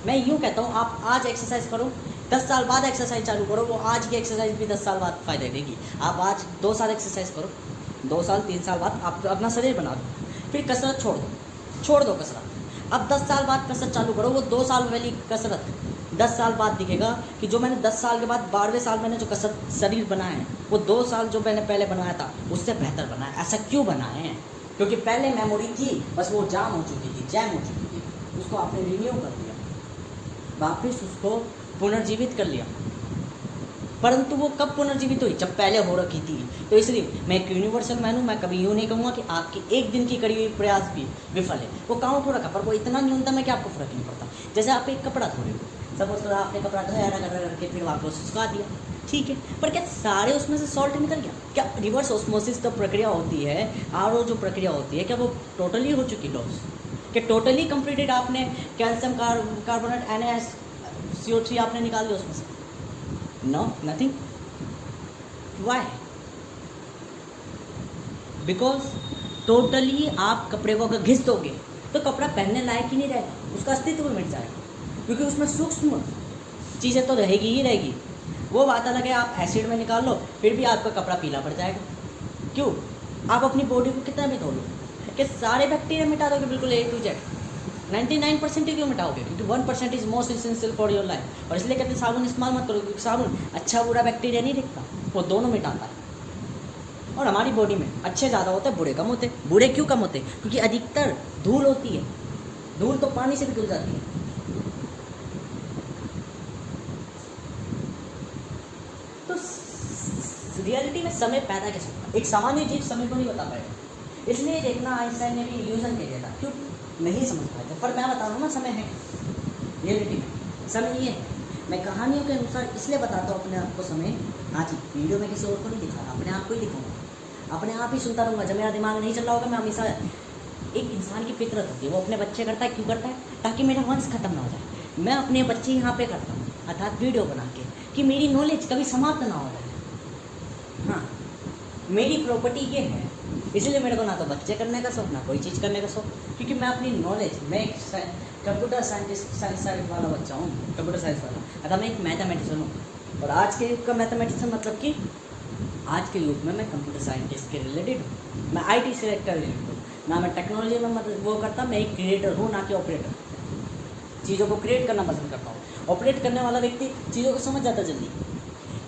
मैं यूँ कहता हूँ, आप आज एक्सरसाइज करो, 10 साल बाद एक्सरसाइज चालू करो, वो आज की एक्सरसाइज भी 10 साल बाद फ़ायदा देगी। आप आज 2 साल एक्सरसाइज करो, 2 साल 3 साल बाद आप अपना शरीर बना दो, फिर कसरत छोड़ दो कसरत। अब 10 साल बाद कसरत चालू करो, वो 2 साल वाली कसरत 10 साल बाद दिखेगा कि जो मैंने 10 साल के बाद 12वें साल मैंने जो कसरत शरीर बनाया है, वो 2 साल जो मैंने पहले बनाया था उससे बेहतर बनाया। ऐसा क्यों बनाए हैं? क्योंकि पहले मेमोरी थी, बस वो जैम हो चुकी थी, उसको आपने रिन्यू कर दिया, वापस उसको पुनर्जीवित कर लिया। परंतु वो कब पुनर्जीवित हुई? जब पहले हो रखी थी। तो इसलिए मैं एक यूनिवर्सल मैन हूँ, मैं कभी यूँ नहीं कहूँगा कि आपकी एक दिन की करी हुई प्रयास भी विफल है। वो काउंट हो रखा, पर वो इतना न्यूनतम है कि आपको फर्क नहीं पड़ता। जैसे आप एक कपड़ा धो रहे हो, सपोज करो आपने कपड़ा धोया करके फिर वापस सुखा दिया, ठीक है, पर क्या सारे उसमें से सॉल्ट निकल गया? क्या रिवर्स ऑस्मोसिस तो प्रक्रिया होती है, आरओ जो प्रक्रिया होती है, क्या वो टोटली हो चुकी डोज? कि टोटली कंप्लीटेड आपने कैल्शियम कार्बोनेट NaCO3 आपने निकाल दिया उसमें से? No, nothing. Why? Because totally आप कपड़े को अगर घिस दोगे तो कपड़ा पहनने लायक ही नहीं रहेगा, उसका अस्तित्व मिट जाएगा, क्योंकि उसमें सूक्ष्म चीज़ें तो रहेगी ही रहेगी। वो बात अलग है, आप एसिड में निकाल लो फिर भी आपका कपड़ा पीला पड़ जाएगा। क्यों? आप अपनी बॉडी को कितना भी धो लो कि सारे बैक्टीरिया मिटा दोगे बिल्कुल A to Z, 99% ही क्यों मिटाओगे? क्योंकि 1% is most essential for your life. और इसलिए कहते हैं साबुन इस्तेमाल मत करो, क्योंकि साबुन अच्छा बुरा बैक्टीरिया नहीं दिखता, वो दोनों मिटाता है। और हमारी बॉडी में अच्छे ज़्यादा होते हैं, बुरे कम होते हैं। बुरे क्यों कम होते हैं? क्योंकि अधिकतर धूल होती है, धूल तो पानी से भी धुल जाती है। तो रियलिटी में समय पैदा कैसे होगा? एक सामान्य जीव समय को नहीं बता पाएगा, इसलिए देखना आइंस्टाइन ने भी इल्यूजन कह दिया था, क्यों नहीं समझ पाए थे। पर मैं बता रहा हूँ ना, समय है रियलिटी में, समय ये है। मैं कहानियों के अनुसार इसलिए बताता हूँ अपने आप को समय। हाँ जी, वीडियो में किसी और को नहीं दिखा रहा, अपने आप को ही दिखाऊंगा, अपने आप ही सुनता रहूँगा। जब मेरा दिमाग नहीं चल रहा होगा, मैं हमेशा, एक इंसान की फितरत होती है, वो अपने बच्चे करता है। क्यों करता है? ताकि मेरा वंश खत्म ना हो जाए। मैं अपने बच्चे यहाँ पे करता हूँ, अर्थात वीडियो बना के, कि मेरी नॉलेज कभी समाप्त ना हो जाए। हाँ, मेरी प्रॉपर्टी ये है, इसलिए मेरे को ना तो बच्चे करने का शौक, ना कोई चीज़ करने का शौक, क्योंकि मैं अपनी नॉलेज, मैं एक कंप्यूटर साइंस वाला बच्चा हूँ, कंप्यूटर साइंस वाला। अगर मैं एक मैथमेटिशियन हूँ, और आज के युग का मैथमेटिशियन मतलब कि आज के युग में मैं कंप्यूटर साइंटिस्ट के रिलेटेड हूँ, मैं IT सेक्टर रिलेटेड हूँ, ना मैं टेक्नोलॉजी में मतलब वो करता, मैं एक क्रिएटर हूँ, ना कि ऑपरेटर। चीज़ों को क्रिएट करना पसंद करता हूँ। ऑपरेट करने वाला व्यक्ति चीज़ों को समझ जाता जल्दी।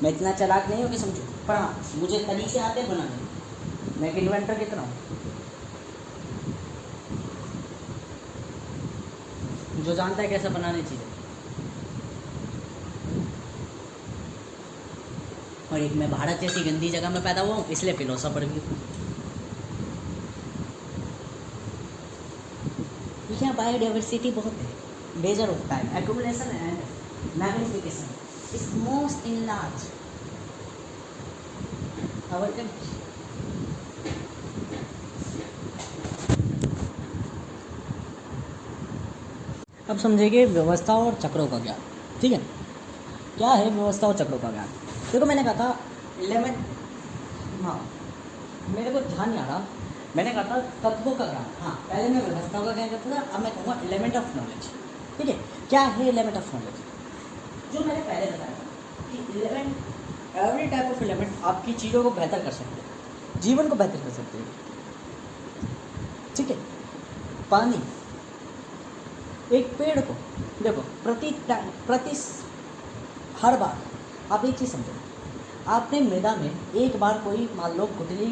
मैं इतना चालाक नहीं हूँ कि समझूँ, पर हाँ, मुझे तरीके आते हैं बनाने। मैं एक इन्वेंटर की तरह हूँ, जो जानता है कैसे बनाने चीज़ें। और एक मैं भारत जैसी गंदी जगह में पैदा हुआ हूँ, इसलिए फिलोसोफर भी हूँ। यहाँ बायोडाइवर्सिटी बहुत है, measure of time accumulation and magnification is most enlarged our country. अब समझेंगे व्यवस्था और चक्रों का ज्ञान। ठीक है, क्या है व्यवस्था और चक्रों का ज्ञान? देखो, मैंने कहा था 11, हाँ मेरे को ध्यान नहीं आ रहा, मैंने कहा था तत्वों का ज्ञान। हाँ, पहले मैं व्यवस्थाओं का ज्ञान करता था, अब मैं कहूँगा एलिमेंट ऑफ नॉलेज। ठीक है, क्या है एलिमेंट ऑफ नॉलेज? जो मैंने पहले बताया कि element, every type of element आपकी चीज़ों को बेहतर कर सकते हैं, जीवन को बेहतर कर सकते हैं। ठीक है, पानी, एक पेड़ को देखो, प्रति हर बार आप एक चीज़ समझो, आपने मृदा में एक बार कोई, मान लो गुठली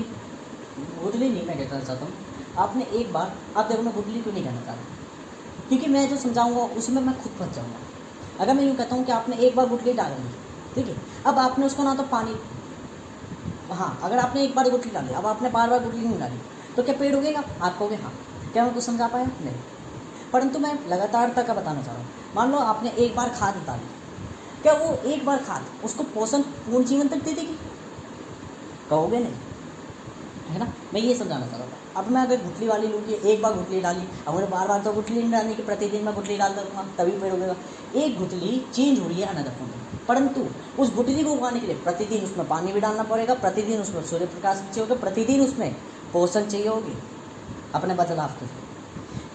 नहीं, मैं कहना चाहता हूँ, आपने एक बार, आप देखो मैं गुठली क्यों नहीं कहना चाहता, क्योंकि मैं जो समझाऊंगा उसमें मैं खुद फंस जाऊँगा। अगर मैं यूँ कहता हूँ कि आपने एक बार गुठली डाली, ठीक है, अब आपने उसको ना तो पानी, हाँ अगर आपने एक बार गुठली डाली, अब आपने बार बार गुठली नहीं डाली, तो क्या पेड़ उगेगा? आप कहोगे हाँ। क्या मैं कुछ समझा पाया? नहीं। परंतु मैं लगातारता का बताना चाह रहा हूँ। मान लो आपने एक बार खाद डाली, क्या वो एक बार खाद उसको पोषण पूर्ण जीवन तक दे देगी? कहोगे नहीं, है ना। मैं ये समझाना चाह रहा था। अब मैं अगर गुठली वाली लूँ कि एक बार गुठली डाली, अब मुझे बार बार तो गुठली नहीं डालनी कि प्रतिदिन मैं गुठली डालता रहूँगा तभी पेड़ उगेगा। एक गुठली चेंज हो रही है अनदर फॉर्म में, परंतु उस गुठली को उगाने के लिए प्रतिदिन उसमें पानी भी डालना पड़ेगा, प्रतिदिन उसमें सूर्य प्रकाश भी चाहिए होगा, प्रतिदिन उसमें पोषण चाहिए होगी अपने बदलाव के लिए।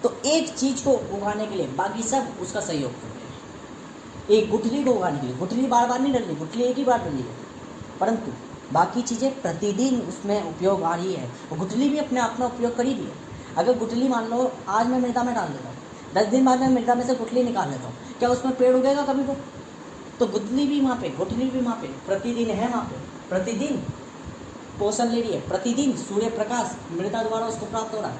तो एक चीज़ को उगाने के लिए बाकी सब उसका सहयोग करते हैं। एक गुठली को उगाने के लिए गुठली बार बार नहीं डली, गुठली एक ही बार डली है, परंतु बाकी चीज़ें प्रतिदिन उसमें उपयोग आ रही है। और गुठली भी अपने आप में उपयोग कर ही रही है। अगर गुठली मान लो आज मैं मृदा में डाल देता हूँ, 10 दिन बाद मैं मृदा में से गुठली निकाल लेता हूँ, क्या उसमें पेड़ उगेगा कभी को? तो गुठली भी वहाँ पे, गुठली भी वहाँ पे प्रतिदिन है, वहाँ पे प्रतिदिन पोषण ले रही है, प्रतिदिन सूर्य प्रकाश मृदा द्वारा उसको प्राप्त हो रहा है,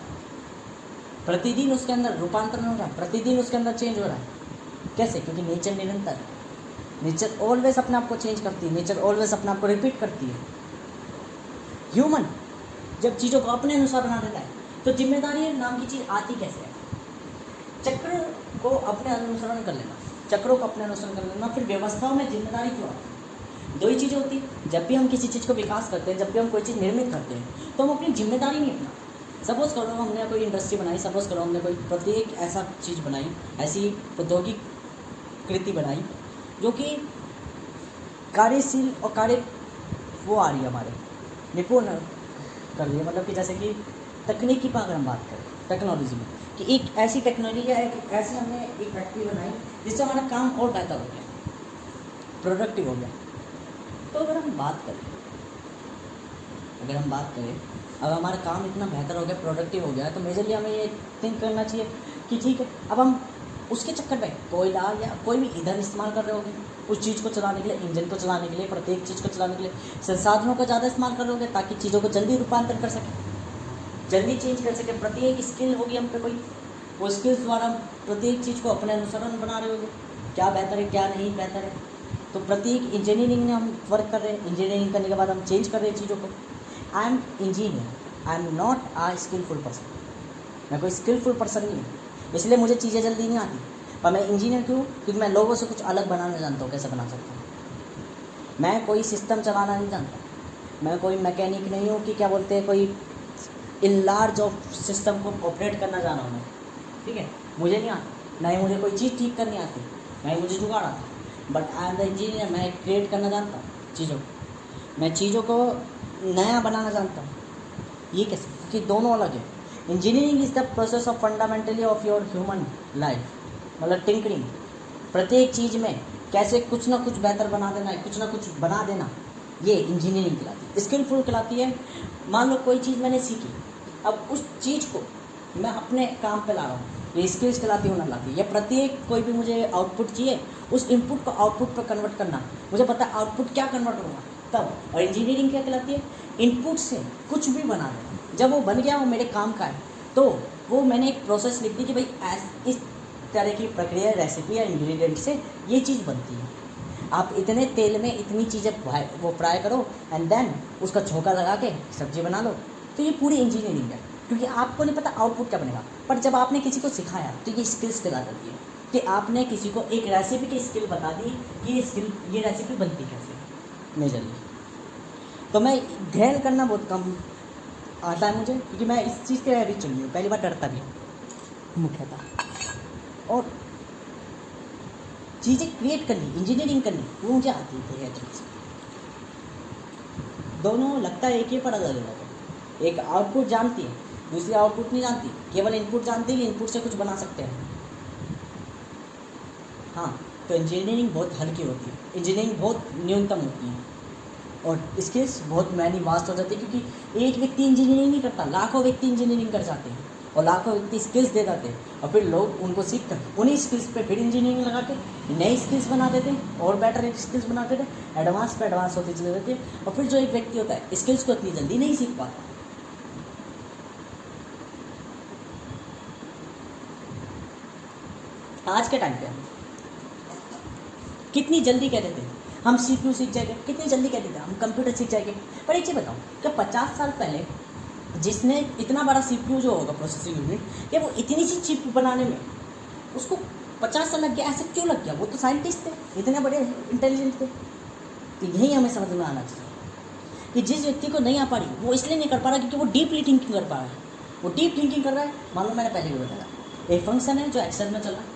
प्रतिदिन उसके अंदर रूपांतरण हो रहा है, प्रतिदिन उसके अंदर चेंज हो रहा है। कैसे? क्योंकि नेचर निरंतर है, नेचर ऑलवेज अपने आप को चेंज करती है, नेचर ऑलवेज अपने आप को रिपीट करती है। ह्यूमन जब चीज़ों को अपने अनुसार बना देता है तो जिम्मेदारी नाम की चीज़ आती कैसे है? चक्र को अपने अनुसरण कर लेना, चक्रों को अपने अनुसरण कर लेना, फिर व्यवस्थाओं में जिम्मेदारी क्यों आती है? दो ही चीज़ें होती है। जब भी हम किसी चीज़ को विकास करते हैं, जब भी हम कोई चीज़ निर्मित करते हैं, तो हम अपनी जिम्मेदारी नहीं अपना। सपोज करो हमने कोई इंडस्ट्री बनाई, सपोज करो हमने कोई प्रत्येक ऐसा चीज़ बनाई, ऐसी प्रौद्योगिक कृति बनाई जो कि कार्यशील और कार्य वो आ रही है हमारे निपुण कर रही है, मतलब कि जैसे कि तकनीकी पर अगर हम बात करें टेक्नोलॉजी में, कि एक ऐसी टेक्नोलॉजी है, एक ऐसी हमने एक फैक्ट्री बनाई जिससे हमारा काम और बेहतर हो गया, प्रोडक्टिव हो गया। तो अगर हम बात करें अगर हमारा काम इतना बेहतर हो गया, प्रोडक्टिव हो गया, तो मेजरली हमें ये थिंक करना चाहिए कि ठीक है, अब हम उसके चक्कर में कोयला या कोई भी ईंधन इस्तेमाल कर रहे होंगे उस चीज़ को चलाने के लिए, इंजन को चलाने के लिए, प्रत्येक चीज़ को चलाने के लिए संसाधनों का ज़्यादा इस्तेमाल कर रहे ताकि चीज़ों को जल्दी रूपांतर कर सकें, जल्दी चेंज कर सकें। प्रत्येक स्किल होगी हम पे कोई, वो स्किल्स द्वारा प्रत्येक चीज़ को अपने अनुसरण बना रहे होंगे, क्या बेहतर है क्या नहीं बेहतर है। तो प्रत्येक इंजीनियरिंग में हम वर्क कर रहे हैं, इंजीनियरिंग करने के बाद हम चेंज कर रहे हैं चीज़ों को। I am engineer, I am not a skillful person, मैं कोई स्किलफुल पर्सन नहीं हूँ, इसलिए मुझे चीज़ें जल्दी नहीं आती। पर मैं इंजीनियर क्यों? क्योंकि मैं लोगों से कुछ अलग बनाना जानता हूँ, कैसे बना सकता हूँ। मैं कोई सिस्टम चलाना नहीं जानता, मैं कोई मैकेनिक नहीं हूँ कि क्या बोलते हैं, कोई इन लार्ज ऑफ सिस्टम को ऑपरेट करना जाना हूँ मैं, ठीक है, मुझे नहीं आता, ना ही मुझे कोई चीज़ ठीक करनी आती, ना ही मुझे जुगाड़ आता, but I am the engineer, मैं क्रिएट करना जानता हूँ चीज़ों को, मैं चीज़ों को नया बनाना जानता हूँ। ये कैसे? क्योंकि दोनों अलग है। Engineering is the process of fundamentally of your human life, मतलब टिंकरिंग, प्रत्येक चीज़ में कैसे कुछ ना कुछ बेहतर बना देना है, कुछ ना कुछ बना देना, ये इंजीनियरिंग कहलाती है। स्किलफुल कहलाती है, मान लो कोई चीज़ मैंने सीखी, अब उस चीज़ को मैं अपने काम पे ला रहा हूँ, ये स्किल्स कहलाती है, लाती है। या प्रत्येक कोई भी मुझे आउटपुट चाहिए, उस इनपुट को आउटपुट पर कन्वर्ट करना, मुझे पता है आउटपुट क्या कन्वर्ट होगा तब। और इंजीनियरिंग क्या कहलाती है? इनपुट से कुछ भी बना देना, जब वो बन गया वो मेरे काम का है, तो वो मैंने एक प्रोसेस लिख दी कि भाई इस तरह की प्रक्रिया, रेसिपी या इंग्रेडिएंट से ये चीज़ बनती है, आप इतने तेल में इतनी चीज़ें वो फ्राई करो एंड देन उसका झोंका लगा के सब्जी बना लो। तो ये पूरी इंजीनियरिंग है, क्योंकि आपको नहीं पता आउटपुट क्या बनेगा, पर जब आपने किसी को सिखाया तो ये स्किल्स कहला जाती है कि आपने किसी को एक रेसिपी की स्किल बता दी कि ये रेसिपी बनती कैसे मेजरली। तो मैं ध्यान करना बहुत कम आता है मुझे, क्योंकि मैं इस चीज़ के हैबिट चुनी हूँ, पहली बार डरता भी हूँ मुख्यतः, और चीज़ें क्रिएट करनी, इंजीनियरिंग करनी, वो मुझे आती है तरीके से। दोनों लगता है एक ही, पर अलग अलग है। एक आउटपुट जानती है, दूसरी आउटपुट नहीं जानती, केवल इनपुट जानती है कि इनपुट से कुछ बना सकते हैं। हाँ, तो इंजीनियरिंग बहुत हल्की होती है, इंजीनियरिंग बहुत न्यूनतम होती है, और स्किल्स बहुत मैनी वास्ट हो जाती है, क्योंकि एक व्यक्ति इंजीनियरिंग नहीं करता, लाखों व्यक्ति इंजीनियरिंग कर जाते हैं, और लाखों व्यक्ति स्किल्स दे जाते हैं, और फिर लोग उनको सीख कर उन्हीं स्किल्स पे फिर इंजीनियरिंग लगा के नई स्किल्स बना देते हैं, और बेटर स्किल्स बना देते हैं, एडवांस पे एडवांस होती चली जाती है। और फिर जो एक व्यक्ति होता है स्किल्स को इतनी जल्दी नहीं सीख पाता। आज के टाइम पे हम कितनी जल्दी कह देते हैं हम CPU सीख जाएंगे, कितनी जल्दी कह देते हैं हम कंप्यूटर सीख जाएंगे। पर एक चीज़ बताओ, क्या 50 साल पहले जिसने इतना बड़ा CPU जो होगा प्रोसेसिंग यूनिट, क्या वो इतनी सी चिप बनाने में उसको 50 साल लग गया? ऐसा क्यों लग गया? वो तो साइंटिस्ट थे, इतने बड़े इंटेलिजेंट थे। तो यही हमें समझ में आना चाहिए कि जिस व्यक्ति को नहीं आ पा रही वो इसलिए नहीं कर पा रहा क्योंकि वो डीपली थिंकिंग कर पा रहा है। वो डीप थिंकिंग कर रहा है। मान लो मैंने पहले भी बताया, एक फंक्शन है जो एक्सेल में चल रहा है,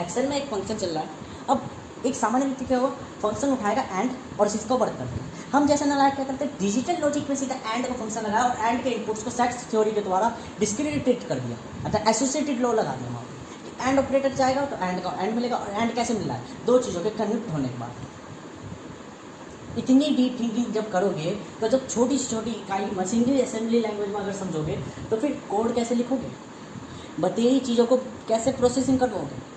एक्सेल में एक फंक्शन चल रहा है। अब एक सामान्य व्यक्ति क्या होगा, फंक्शन उठाएगा एंड और इसको वर्क करते हैं। हम जैसे नालायक क्या करते हैं, डिजिटल लॉजिक में सीधा एंड का फंक्शन लगाया और एंड के इनपुट्स को सेट्स थ्योरी के द्वारा डिस्क्रिमिनेट कर दिया, अर्थात एसोसिएटेड लॉ लगा दिया वहाँ एंड ऑपरेटर जाएगा तो एंड का एंड मिलेगा, और एंड कैसे मिल रहा है, दो चीज़ों के कन्वर्ट होने के बाद। इतनी डीप थिंकिंग जब करोगे तो जब छोटी से छोटी इकाई मशीनरी असेंबली लैंग्वेज में अगर समझोगे तो फिर कोड कैसे लिखोगे, बताइए चीज़ों को कैसे प्रोसेसिंग करोगे।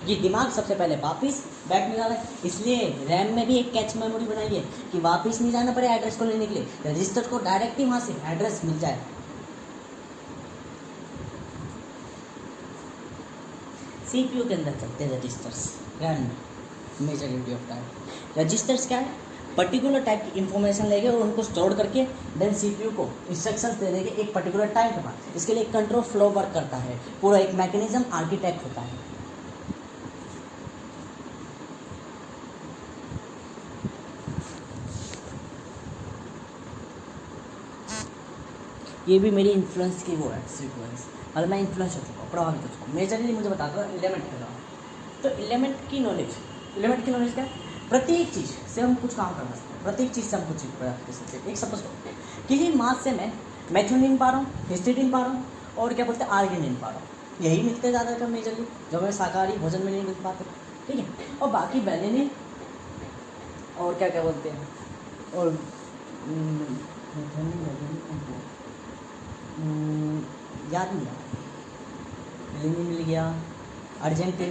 ये दिमाग सबसे पहले वापिस बैक में जा रहा है, इसलिए रैम में भी एक कैच मेमोरी बनाई है कि वापिस नहीं जाना पड़े एड्रेस को लेने के लिए, रजिस्टर को डायरेक्ट ही वहाँ से एड्रेस मिल जाए। सीपीयू के अंदर चलते हैं रजिस्टर्स, रैम में मेजॉरिटी ऑफ टाइम। रजिस्टर्स क्या है, पर्टिकुलर टाइप की इंफॉर्मेशन लेंगे और उनको स्टोर करके देन सीपीयू को इंस्ट्रक्शंस दे देंगे एक पर्टिकुलर टाइम के बाद। इसके लिए एक कंट्रोल फ्लो वर्क करता है, पूरा एक मैकेनिज्म आर्किटेक्ट होता है। ये भी मेरी इन्फ्लुएंस की वो है सीक्वेंस, मतलब मैं इन्फ्लुएंस हो चुका हूँ, प्रभावित हो चुका हूँ। मेजरली मुझे बताता हूँ एलिमेंट के अलावा, तो एलिमेंट की नॉलेज क्या है, प्रत्येक चीज़ से हम कुछ काम कर सकते हैं, प्रत्येक चीज़ से हम कुछ प्राप्त कर सकते हैं। एक सपोज करो किसी मास से मैं मैथ्योनिन पा रहा हूँ, हिस्टीडिन पा रहा हूँ, और क्या बोलते हैं आर्गिनिन पा रहा हूँ। यही मिलते ज़्यादा का मेजरली, जो हमें शाकाहारी भोजन में नहीं मिल पाते, ठीक है। और बाकी वेलिनिन और क्या क्या बोलते हैं, और याद नहीं आ, लिनिन मिल गया, अर्जेंटीन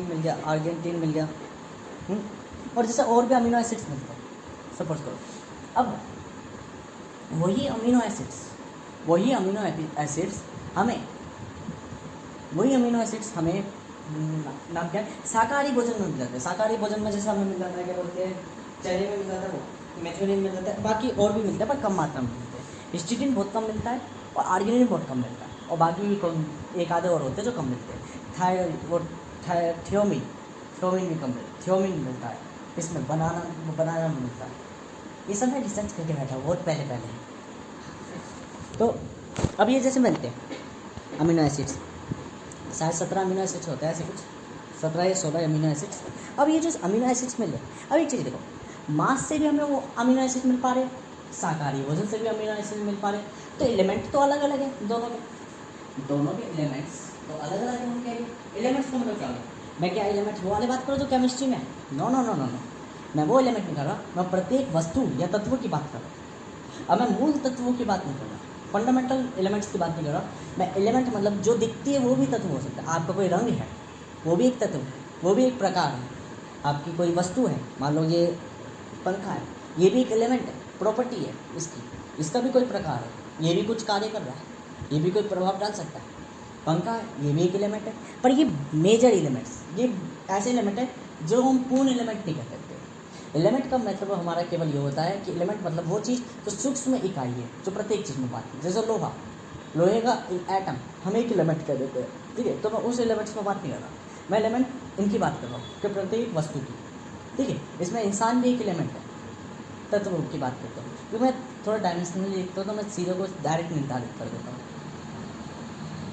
मिल गया, अर्जेंटीन मिल गया, और जैसे और भी अमीनो एसिड्स मिलते हैं सपोज करो। अब वही अमीनो एसिड्स हमें नाम क्या है, शाकाहारी भोजन में मिल जाते हैं। शाकाहारी भोजन में जैसे हमें मिल जाता है क्या बोलते हैं, चने में मिल जाता है, वो मेथ्योनिन मिल जाता है, बाकी और भी मिलता है पर कम मात्रा में मिलते हैं। हिस्टीडिन बहुत कम मिलता है और आर्गिनिन बहुत कम मिलता है, और बाकी एक आधे और होते हैं जो कम मिलते हैं। थियोमिन भी कम मिलता है, थियोमिन मिलता है इसमें, बनाना मिलता है। ये सब मैं रिसर्च करके बैठा हूँ बहुत पहले। तो अब ये जैसे मिलते हैं अमीनो एसिड्स, शायद 17 अमीनो एसिड्स होते हैं, ऐसे कुछ 17 या 16 अमीनो एसिड्स। अब ये जो अमीनो एसिड्स मिल रहे, अब एक चीज़ देखो, मांस से भी हमें वो अमीनो एसिड मिल पा रहे, शाकाहारी भोजन से भी अमीनो एसिड मिल पा रहे, तो एलिमेंट तो अलग अलग है दोनों के एलिमेंट्स तो अलग अलग है। हम कह रहे हैं एलिमेंट्स का मतलब क्या है, मैं क्या एलिमेंट्स वो वाले बात करूँ जो केमिस्ट्री में, नो, मैं वो एलिमेंट नहीं कर रहा, मैं प्रत्येक वस्तु या तत्व की बात कर रहा हूँ। अब मैं मूल तत्वों की बात नहीं कर रहा, फंडामेंटल एलिमेंट्स की बात नहीं कर रहा मैं। एलिमेंट मतलब जो दिखती है वो भी तत्व हो सकता है। आपका कोई रंग है वो भी एक तत्व है, वो भी एक प्रकार है। आपकी कोई वस्तु है, मान लो ये पंखा है, ये भी एक एलिमेंट है, प्रॉपर्टी है इसका भी कोई प्रकार है, ये भी कुछ कार्य कर रहा है, ये भी कोई प्रभाव डाल सकता है। पंखा है, ये भी एक एलिमेंट है, पर ये मेजर एलिमेंट्स, ये ऐसे एलिमेंट है जो हम पूर्ण एलिमेंट नहीं कर सकते। एलिमेंट का मतलब हमारा केवल ये होता है कि एलिमेंट मतलब वो चीज़ जो सूक्ष्म इकाई है, जो प्रत्येक चीज़ में बात है। जैसे लोहे का एटम हम एक एलिमेंट कह देते हैं, ठीक है, तो मैं उस एलिमेंट्स में बात नहीं कर रहा, मैं एलिमेंट इनकी बात कर रहा हूँ कि प्रत्येक वस्तु की, ठीक है। इसमें इंसान भी एक एलिमेंट है, तत्व की बात करता हूँ, क्योंकि मैं थोड़ा डायमेंशनली लिखता हूँ तो मैं चीज़ों को डायरेक्ट निर्धारित कर देता हूँ।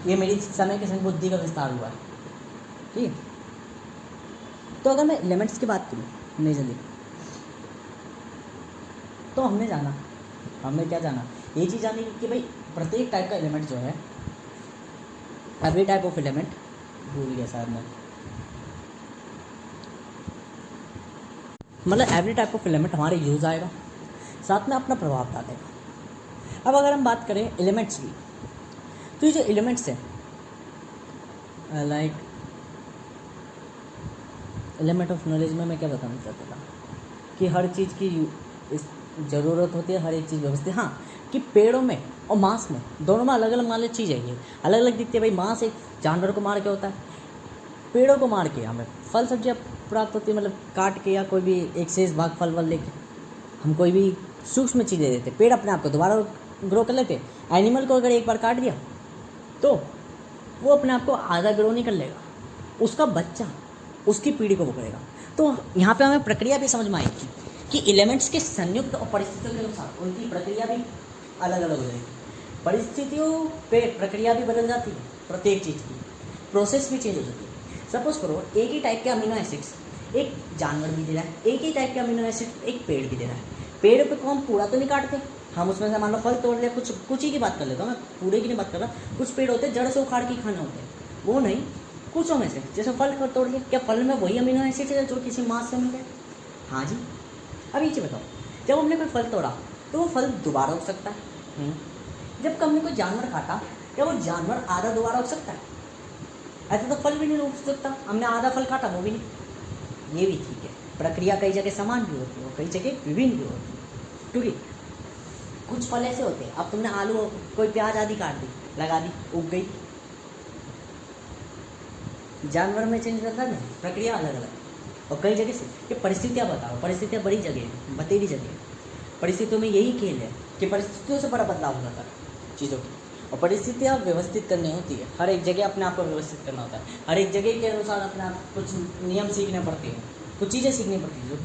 ये मेरी समय के संग बुद्धि का विस्तार हुआ है, ठीक है। तो अगर मैं एलिमेंट्स की बात करूँ मेजरली, तो हमने क्या जाना, ये चीज़ जानी कि भाई प्रत्येक टाइप का एलिमेंट जो है, एवरी टाइप ऑफ एलिमेंट, भूल गया शायद मैं, मतलब एवरी टाइप ऑफ एलिमेंट हमारे यूज़ आएगा, साथ में अपना प्रभाव डालेगा। अब अगर हम बात करें एलिमेंट्स की, तो ये जो एलिमेंट्स है, लाइक एलिमेंट ऑफ नॉलेज में मैं क्या बताना चाहता था कि हर चीज़ की ज़रूरत होती है, हर एक चीज़ व्यवस्थित, हाँ, कि पेड़ों में और मांस में दोनों में अलग अलग मान लो चीज़ है, ये अलग अलग दिखती है। भाई मांस एक जानवर को मार के होता है, पेड़ों को मार के हमें फल सब्जियाँ प्राप्त होती है, मतलब काट के या कोई भी एक शेष भाग फल वल लेके हम कोई भी सूक्ष्म चीज़ें देते। पेड़ अपने आप को दोबारा ग्रो कर लेते। एनिमल को अगर एक बार काट दिया तो वो अपने आप को आधा ग्रो नहीं कर लेगा, उसका बच्चा उसकी पीढ़ी को पकड़ेगा। तो यहाँ पे हमें प्रक्रिया भी समझ में आएगी कि एलिमेंट्स के संयुक्त और परिस्थितियों के अनुसार उनकी प्रक्रिया भी अलग अलग हो जाएगी। परिस्थितियों पे प्रक्रिया भी बदल जाती है, प्रत्येक चीज़ की प्रोसेस भी चेंज हो जाती है। सपोज करो एक ही टाइप के अमीनो एसिड्स एक जानवर भी दे रहा है, एक ही टाइप के अमीनो एसिड एक पेड़ भी दे रहा है। पेड़ पे को हम पूरा तो नहीं काटते, हम उसमें से मान लो फल तोड़ ले, कुछ ही की बात कर लेता हूँ मैं, पूरे की नहीं बात कर रहा। कुछ पेड़ होते हैं जड़ से उखाड़ के खाने होते हैं, वो नहीं, कुछों में से। जैसे फल को तोड़ लिया, क्या फल में वही अमीनो एसिड है जो किसी मांस से मिल गए? हाँ जी। अब ये चीज़ बताओ, जब हमने कोई फल तोड़ा तो वो फल दोबारा उग सकता है। जब हमने कोई जानवर काटा, क्या वो जानवर आधा दोबारा उग सकता है? ऐसा तो फल भी नहीं उग सकता, हमने आधा फल काटा वो भी नहीं। ये भी ठीक है, प्रक्रिया कई जगह समान भी होती है और कई जगह विभिन्न भी होती है। क्योंकि कुछ फल ऐसे होते हैं, अब तुमने आलू कोई प्याज आदि काट दी, लगा दी, उग गई। जानवर में चेंज करता है, प्रक्रिया अलग अलग। और कई जगह से ये परिस्थितियाँ बताओ, परिस्थितियाँ बड़ी जगह है, बतेरी जगह है। परिस्थितियों में यही खेल है कि परिस्थितियों से बड़ा बदलाव हो जाता है चीज़ों की, और परिस्थितियाँ व्यवस्थित करनी होती है। हर एक जगह अपने आप को व्यवस्थित करना होता है, हर एक जगह के अनुसार अपने आप कुछ नियम सीखने पड़ते हैं, कुछ चीज़ें सीखनी पड़ती हैं जो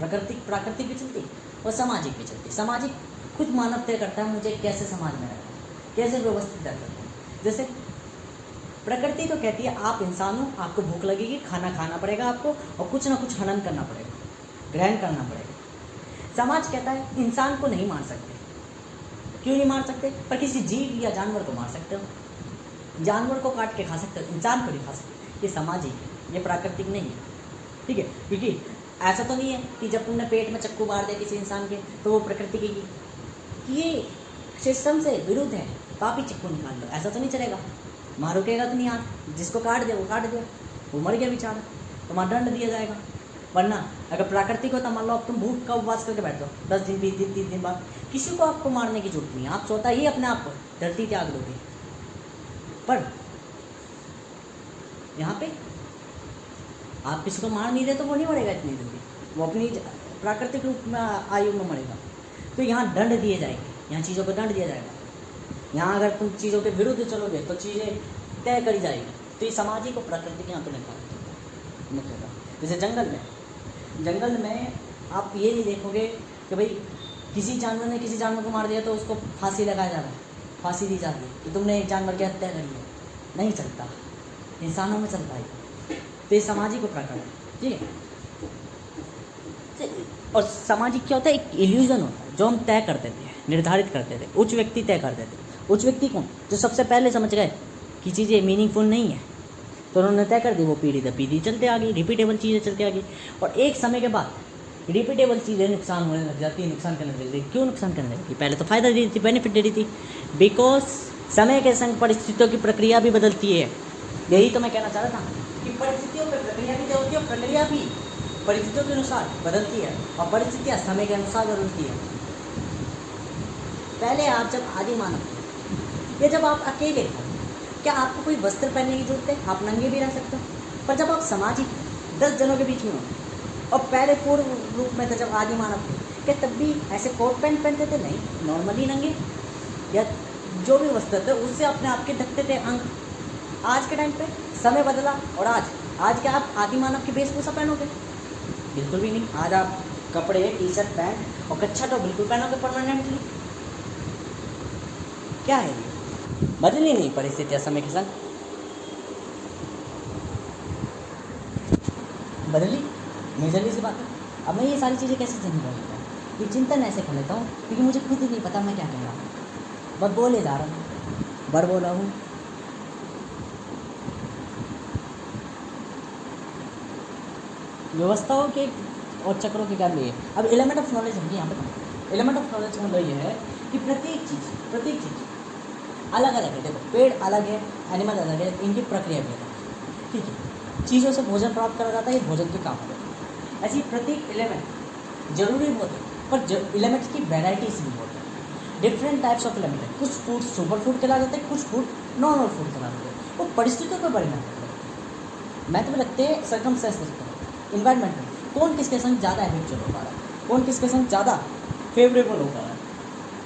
प्राकृतिक भी चलती है और सामाजिक भी चलती है। सामाजिक खुद मानव तय करता है मुझे कैसे समाज में रहना है, कैसे व्यवस्थित रहना है। जैसे प्रकृति तो कहती है आप इंसान हो, आपको भूख लगेगी, खाना खाना पड़ेगा आपको, और कुछ ना कुछ हनन करना पड़ेगा, ग्रहण करना पड़ेगा। समाज कहता है इंसान को नहीं मार सकते। क्यों नहीं मार सकते? पर किसी जीव या जानवर को मार सकते हो, जानवर को काट के खा सकते हो, इंसान को नहीं खा सकते। ये सामाजिक है, ये प्राकृतिक नहीं है। ठीक है, क्योंकि ऐसा तो नहीं है कि जब तुमने पेट में चक्कू मार दिया किसी इंसान के तो वो प्रकृति की ये सिस्टम से विरुद्ध है, तो आप ही चक्कू निकाल लो, ऐसा तो नहीं चलेगा। मारोगेगा तो नहीं, हाथ जिसको काट दिया वो काट दिया, वो मर गया बेचारा, तो वहाँ दंड दिया जाएगा। वरना अगर प्राकृतिक होता, मान लो अब तुम भूख का उपवास करके बैठ जाओ 10 दिन 20 दिन 30 दिन बाद, किसी को आपको मारने की जरूरत नहीं है, आप स्वतः ही अपने आप को धरती त्याग दोगे। पर यहाँ पे आप किसी को मार नहीं रहे तो वो नहीं मरेगा इतनी जल्दी, वो अपनी प्राकृतिक रूप में आयु में मरेगा। तो यहाँ दंड दिए जाएंगे, यहाँ चीज़ों को दंड दिया जाएगा। यहाँ अगर तुम चीज़ों के विरुद्ध चलोगे तो चीज़ें तय करी जाएगी। तो ये सामाजिक और प्राकृतिक यहाँ पर निर्धारित मुख्यतः। जैसे जंगल में आप ये नहीं देखोगे कि भाई किसी जानवर ने किसी जानवर को मार दिया तो उसको फांसी लगाया जा रहा है, फांसी दी जाती है कि तुमने एक जानवर की हत्या करी है, नहीं चलता, इंसानों में चलता है। तो ये सामाजिक और प्राकृतिक, ठीक है। और सामाजिक क्या होता है? एक इल्यूजन होता है जो हम तय करते थे, निर्धारित करते थे, उच्च व्यक्ति तय करते थे। उच्च व्यक्ति कौन? जो सबसे पहले समझ गए कि चीज़ें मीनिंगफुल नहीं है, तो उन्होंने तय कर दी, वो पीढ़ी दर पीढ़ी चलते आ गई, रिपीटेबल चीज़ें चलते आ गई। और एक समय के बाद रिपीटेबल चीज़ें नुकसान होने लग जाती है, नुकसान करने लग जाती है। क्यों नुकसान करने लगी? पहले तो फ़ायदा दे रही थी, बेनिफिट दे रही थी। बिकॉज समय के संग परिस्थितियों की प्रक्रिया भी बदलती है। यही तो मैं कहना चाह रहा था कि परिस्थितियों पर प्रक्रिया भी जो होती है, प्रक्रिया भी परिस्थितियों के अनुसार बदलती है और परिस्थितियाँ समय के अनुसार बदलती है। पहले आप जब आदि मानव थे, या जब आप अकेले थे, क्या आपको कोई वस्त्र पहनने की जरूरत है? आप नंगे भी रह सकते हो। पर जब आप सामाजिक 10 जनों के बीच में हो, और पहले पूर्व रूप में थे जब आदि मानव थे, क्या तब भी ऐसे कोट पैंट पहनते थे? नहीं, नॉर्मली नंगे, या जो भी वस्त्र थे उससे अपने आप के ढकते थे अंग। आज के टाइम पे समय बदला, और आज क्या आप आदि मानव की वेशभूषा पहनोगे? बिल्कुल भी नहीं। आज आप कपड़े, टी शर्ट, पैंट और कच्छा तो बिल्कुल पहनोगे परमानेंटली। क्या है ये? बदली नहीं परिस्थितियाँ समय के संग, बदली मेजरली सी बात है। अब मैं ये सारी चीज़ें कैसे समझ लेता हूँ? ये चिंतन ऐसे कर लेता हूँ क्योंकि मुझे खुद ही नहीं पता मैं क्या कह रहा हूँ, बस बोले जा रहा हूँ, बर बोला हूँ। व्यवस्थाओं के और चक्रों के ज्ञान लिए अब एलिमेंट ऑफ नॉलेज है यहाँ पे। एलिमेंट ऑफ नॉलेज का मतलब ये है कि प्रत्येक चीज़ अलग अलग है। देखो, पेड़ अलग है, एनिमल अलग है, इनकी प्रक्रिया भी अलग है, ठीक है। चीज़ों से भोजन प्राप्त करा जाता है, ये भोजन के काम होते हैं। ऐसी प्रत्येक एलिमेंट जरूरी होते हैं, पर एलिमेंट्स की वेराइटीज भी होती है। डिफरेंट टाइप्स ऑफ एलिमेंट है। कुछ फूड सुपर फूड कहलाते हैं, कुछ फूड नॉर्मल फूड कहलाते हैं। वो परिस्थितियों पर बड़ी महत्व रखते हैं, सर्कमस्टेंस रखते हैं, इन्वायरमेंट में कौन किसके संग ज़्यादा हैबिचुअल हो पा रहा है, कौन किसके संग ज़्यादा फेवरेबल हो पा रहा है,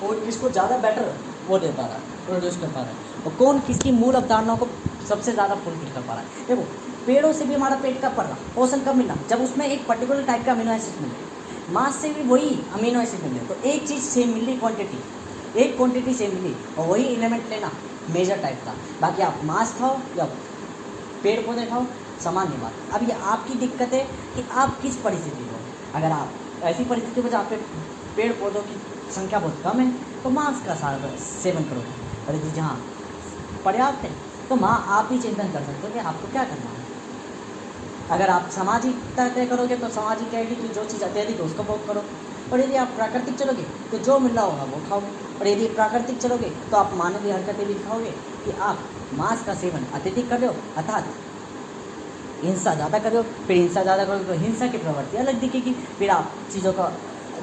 और किसको ज़्यादा बेटर वो दे पा रहा है, प्रोड्यूस कर पा रहा है, और कौन किसकी मूल अवधारणाओं को सबसे ज़्यादा फुलफिल कर पा रहा है। देखो, पेड़ों से भी हमारा पेट का पड़ रहा, पोषण कब मिलना, जब उसमें एक पर्टिकुलर टाइप का अमीनो एसिड मिले। मांस से भी वही अमीनो एसिड मिले, तो एक चीज़ सेम मिली, एक क्वांटिटी सेम मिली, और वही एलिमेंट लेना मेजर टाइप का। बाकी आप मांस खाओ या पेड़ पौधे खाओ, सामान्य बात। अब ये आपकी दिक्कत है कि आप किस परिस्थिति में हो। अगर आप ऐसी परिस्थिति में जहाँ पे पेड़ पौधों की संख्या बहुत कम है तो मांस का सेवन करोगे, और यदि जहाँ पर्याप्त है तो वहाँ आप ही चिंतन कर सकते हो कि आपको क्या करना है। अगर आप सामाजिकता तय करोगे तो सामाजिक कहेगी कि जो चीज़ अत्यधिक है उसको भोग करो, और यदि आप प्राकृतिक चलोगे तो जो मिल रहा होगा वो खाओगे, और यदि प्राकृतिक चलोगे तो आप मानवीय हरकतें भी दिखाओगे कि आप मांस का सेवन अत्यधिक कर रहे हो, अर्थात हिंसा ज़्यादा कर रहे हो। फिर हिंसा ज़्यादा करोगे तो हिंसा की प्रवृत्ति अलग दिखेगी। फिर आप चीज़ों का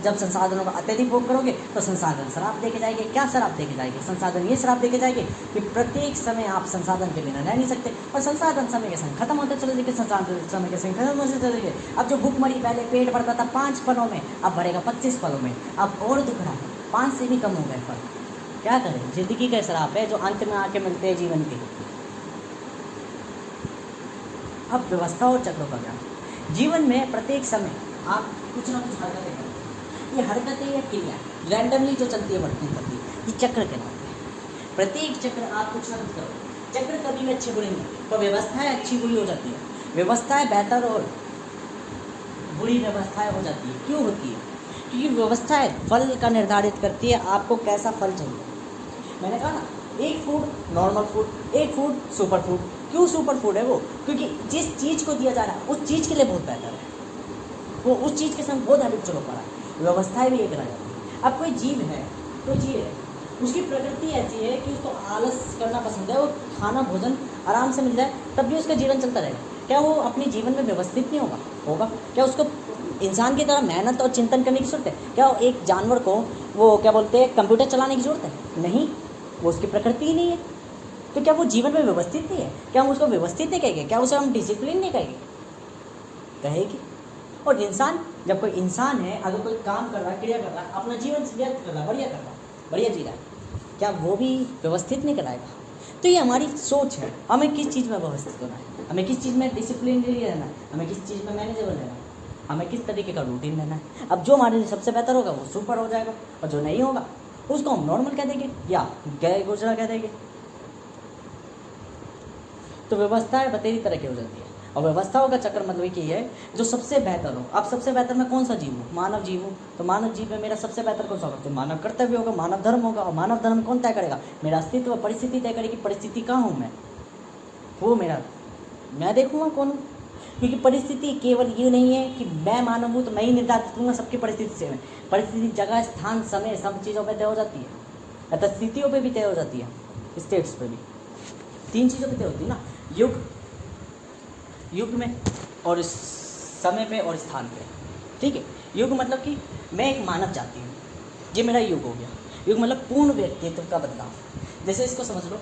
जब संसाधनों का अत्यधिक भोग करोगे तो संसाधन शराब देके जाएंगे। क्या शराब देके जाएंगे? संसाधन ये शराब देके जाएंगे कि प्रत्येक समय आप संसाधन के बिना रह नहीं सकते, और संसाधन समय के संग खत्म होते चले जाएंगे, संसाधन समय के संग खत्म होते चले जाएंगे। अब जो भूखमरी पहले पेट भरता था 5 फलों में, अब भरेगा 25 फलों में। अब और दुख रहा है, 5 से भी कम हो गए फल। क्या करें? जिंदगी का शराब है जो अंत में आके मिलते हैं जीवन के। अब व्यवस्था और चक्रों का ज्ञान। जीवन में प्रत्येक समय आप कुछ ना कुछ हरकतें करते हैं। ये हरकतें या क्रिया रैंडमली जो चलती है बढ़ती करती है, ये चक्र कहलाते हैं। प्रत्येक चक्र आप कुछ ना कुछ करो। चक्र कभी भी अच्छे बुरे नहीं, तो व्यवस्थाएं अच्छी बुरी हो जाती है, व्यवस्थाएं बेहतर और बुरी व्यवस्थाएं हो जाती है। क्यों होती है? क्योंकि व्यवस्थाएं फल का निर्धारित करती है आपको कैसा फल चाहिए। मैंने कहा ना, एक फूड नॉर्मल फूड, एक फूड सुपर फूड। क्यों सुपर फूड है वो? क्योंकि जिस चीज़ को दिया जा रहा है उस चीज़ के लिए बहुत बेहतर है, वो उस चीज़ के संग बहुत हैबिचुअल हो पा रहा है। व्यवस्थाएं भी एक रह जाती है। अब कोई जीव है, कोई जीव है, उसकी प्रकृति ऐसी है कि उसको आलस करना पसंद है, वो खाना भोजन आराम से मिल जाए तब भी उसका जीवन चलता रहेगा। क्या वो अपने जीवन में व्यवस्थित नहीं होगा? क्या उसको इंसान की तरह मेहनत और चिंतन करने की जरूरत है? क्या एक जानवर को वो क्या बोलते हैं कंप्यूटर चलाने की जरूरत है? नहीं, वो उसकी प्रकृति ही नहीं है। तो क्या वो जीवन में व्यवस्थित नहीं है? क्या हम उसको व्यवस्थित नहीं कहेंगे? क्या उसे हम डिसिप्लिन नहीं कहेंगे? कहेगी। और इंसान, जब कोई इंसान है, अगर कोई काम कर रहा है, क्रिया कर रहा है, अपना जीवन व्यर्थ कर रहा है, बढ़िया कर रहा है, बढ़िया जी रहा है, क्या वो भी व्यवस्थित नहीं कराएगा? तो ये हमारी सोच है, हमें किस चीज़ में व्यवस्थित होना है, हमें किस चीज़ में डिसिप्लिनरी रहना है, हमें किस चीज़ में मैनेजेबल रहना है, हमें किस तरीके का रूटीन रहना है। अब जो हमारे लिए सबसे बेहतर होगा वो सुपर हो जाएगा, और जो नहीं होगा उसको हम नॉर्मल कह देंगे या गए गुजरा कह देंगे। तो व्यवस्थाएं बतेरी तरह की हो जाती है, और व्यवस्थाओं का चक्र मतलब ये है जो सबसे बेहतर हो। अब सबसे बेहतर मैं कौन सा जीव हूँ? मानव जीव हूँ। तो मानव जीव में मेरा सबसे बेहतर कौन सा होगा? तो मानव कर्तव्य होगा, मानव धर्म होगा। और मानव धर्म कौन तय करेगा? मेरा अस्तित्व। परिस्थिति तय करेगी परिस्थिति कहाँ हूँ मैं, वो मेरा, मैं देखूँगा कौन हूँ। क्योंकि परिस्थिति केवल ये नहीं है कि मैं मानव हूँ तो मैं ही निर्धारित करूँगा सबकी परिस्थिति से। परिस्थिति जगह स्थान समय सब चीज़ों पर तय हो जाती है, अतः स्थितियों पर भी तय हो जाती है, स्टेट्स पर भी। 3 चीज़ों पर तय होती है ना, युग में और समय पे और स्थान पे। ठीक है, युग मतलब कि मैं एक मानव जाति हूँ, ये मेरा युग हो गया। युग मतलब पूर्ण व्यक्तित्व का बदलाव। जैसे इसको समझ लो,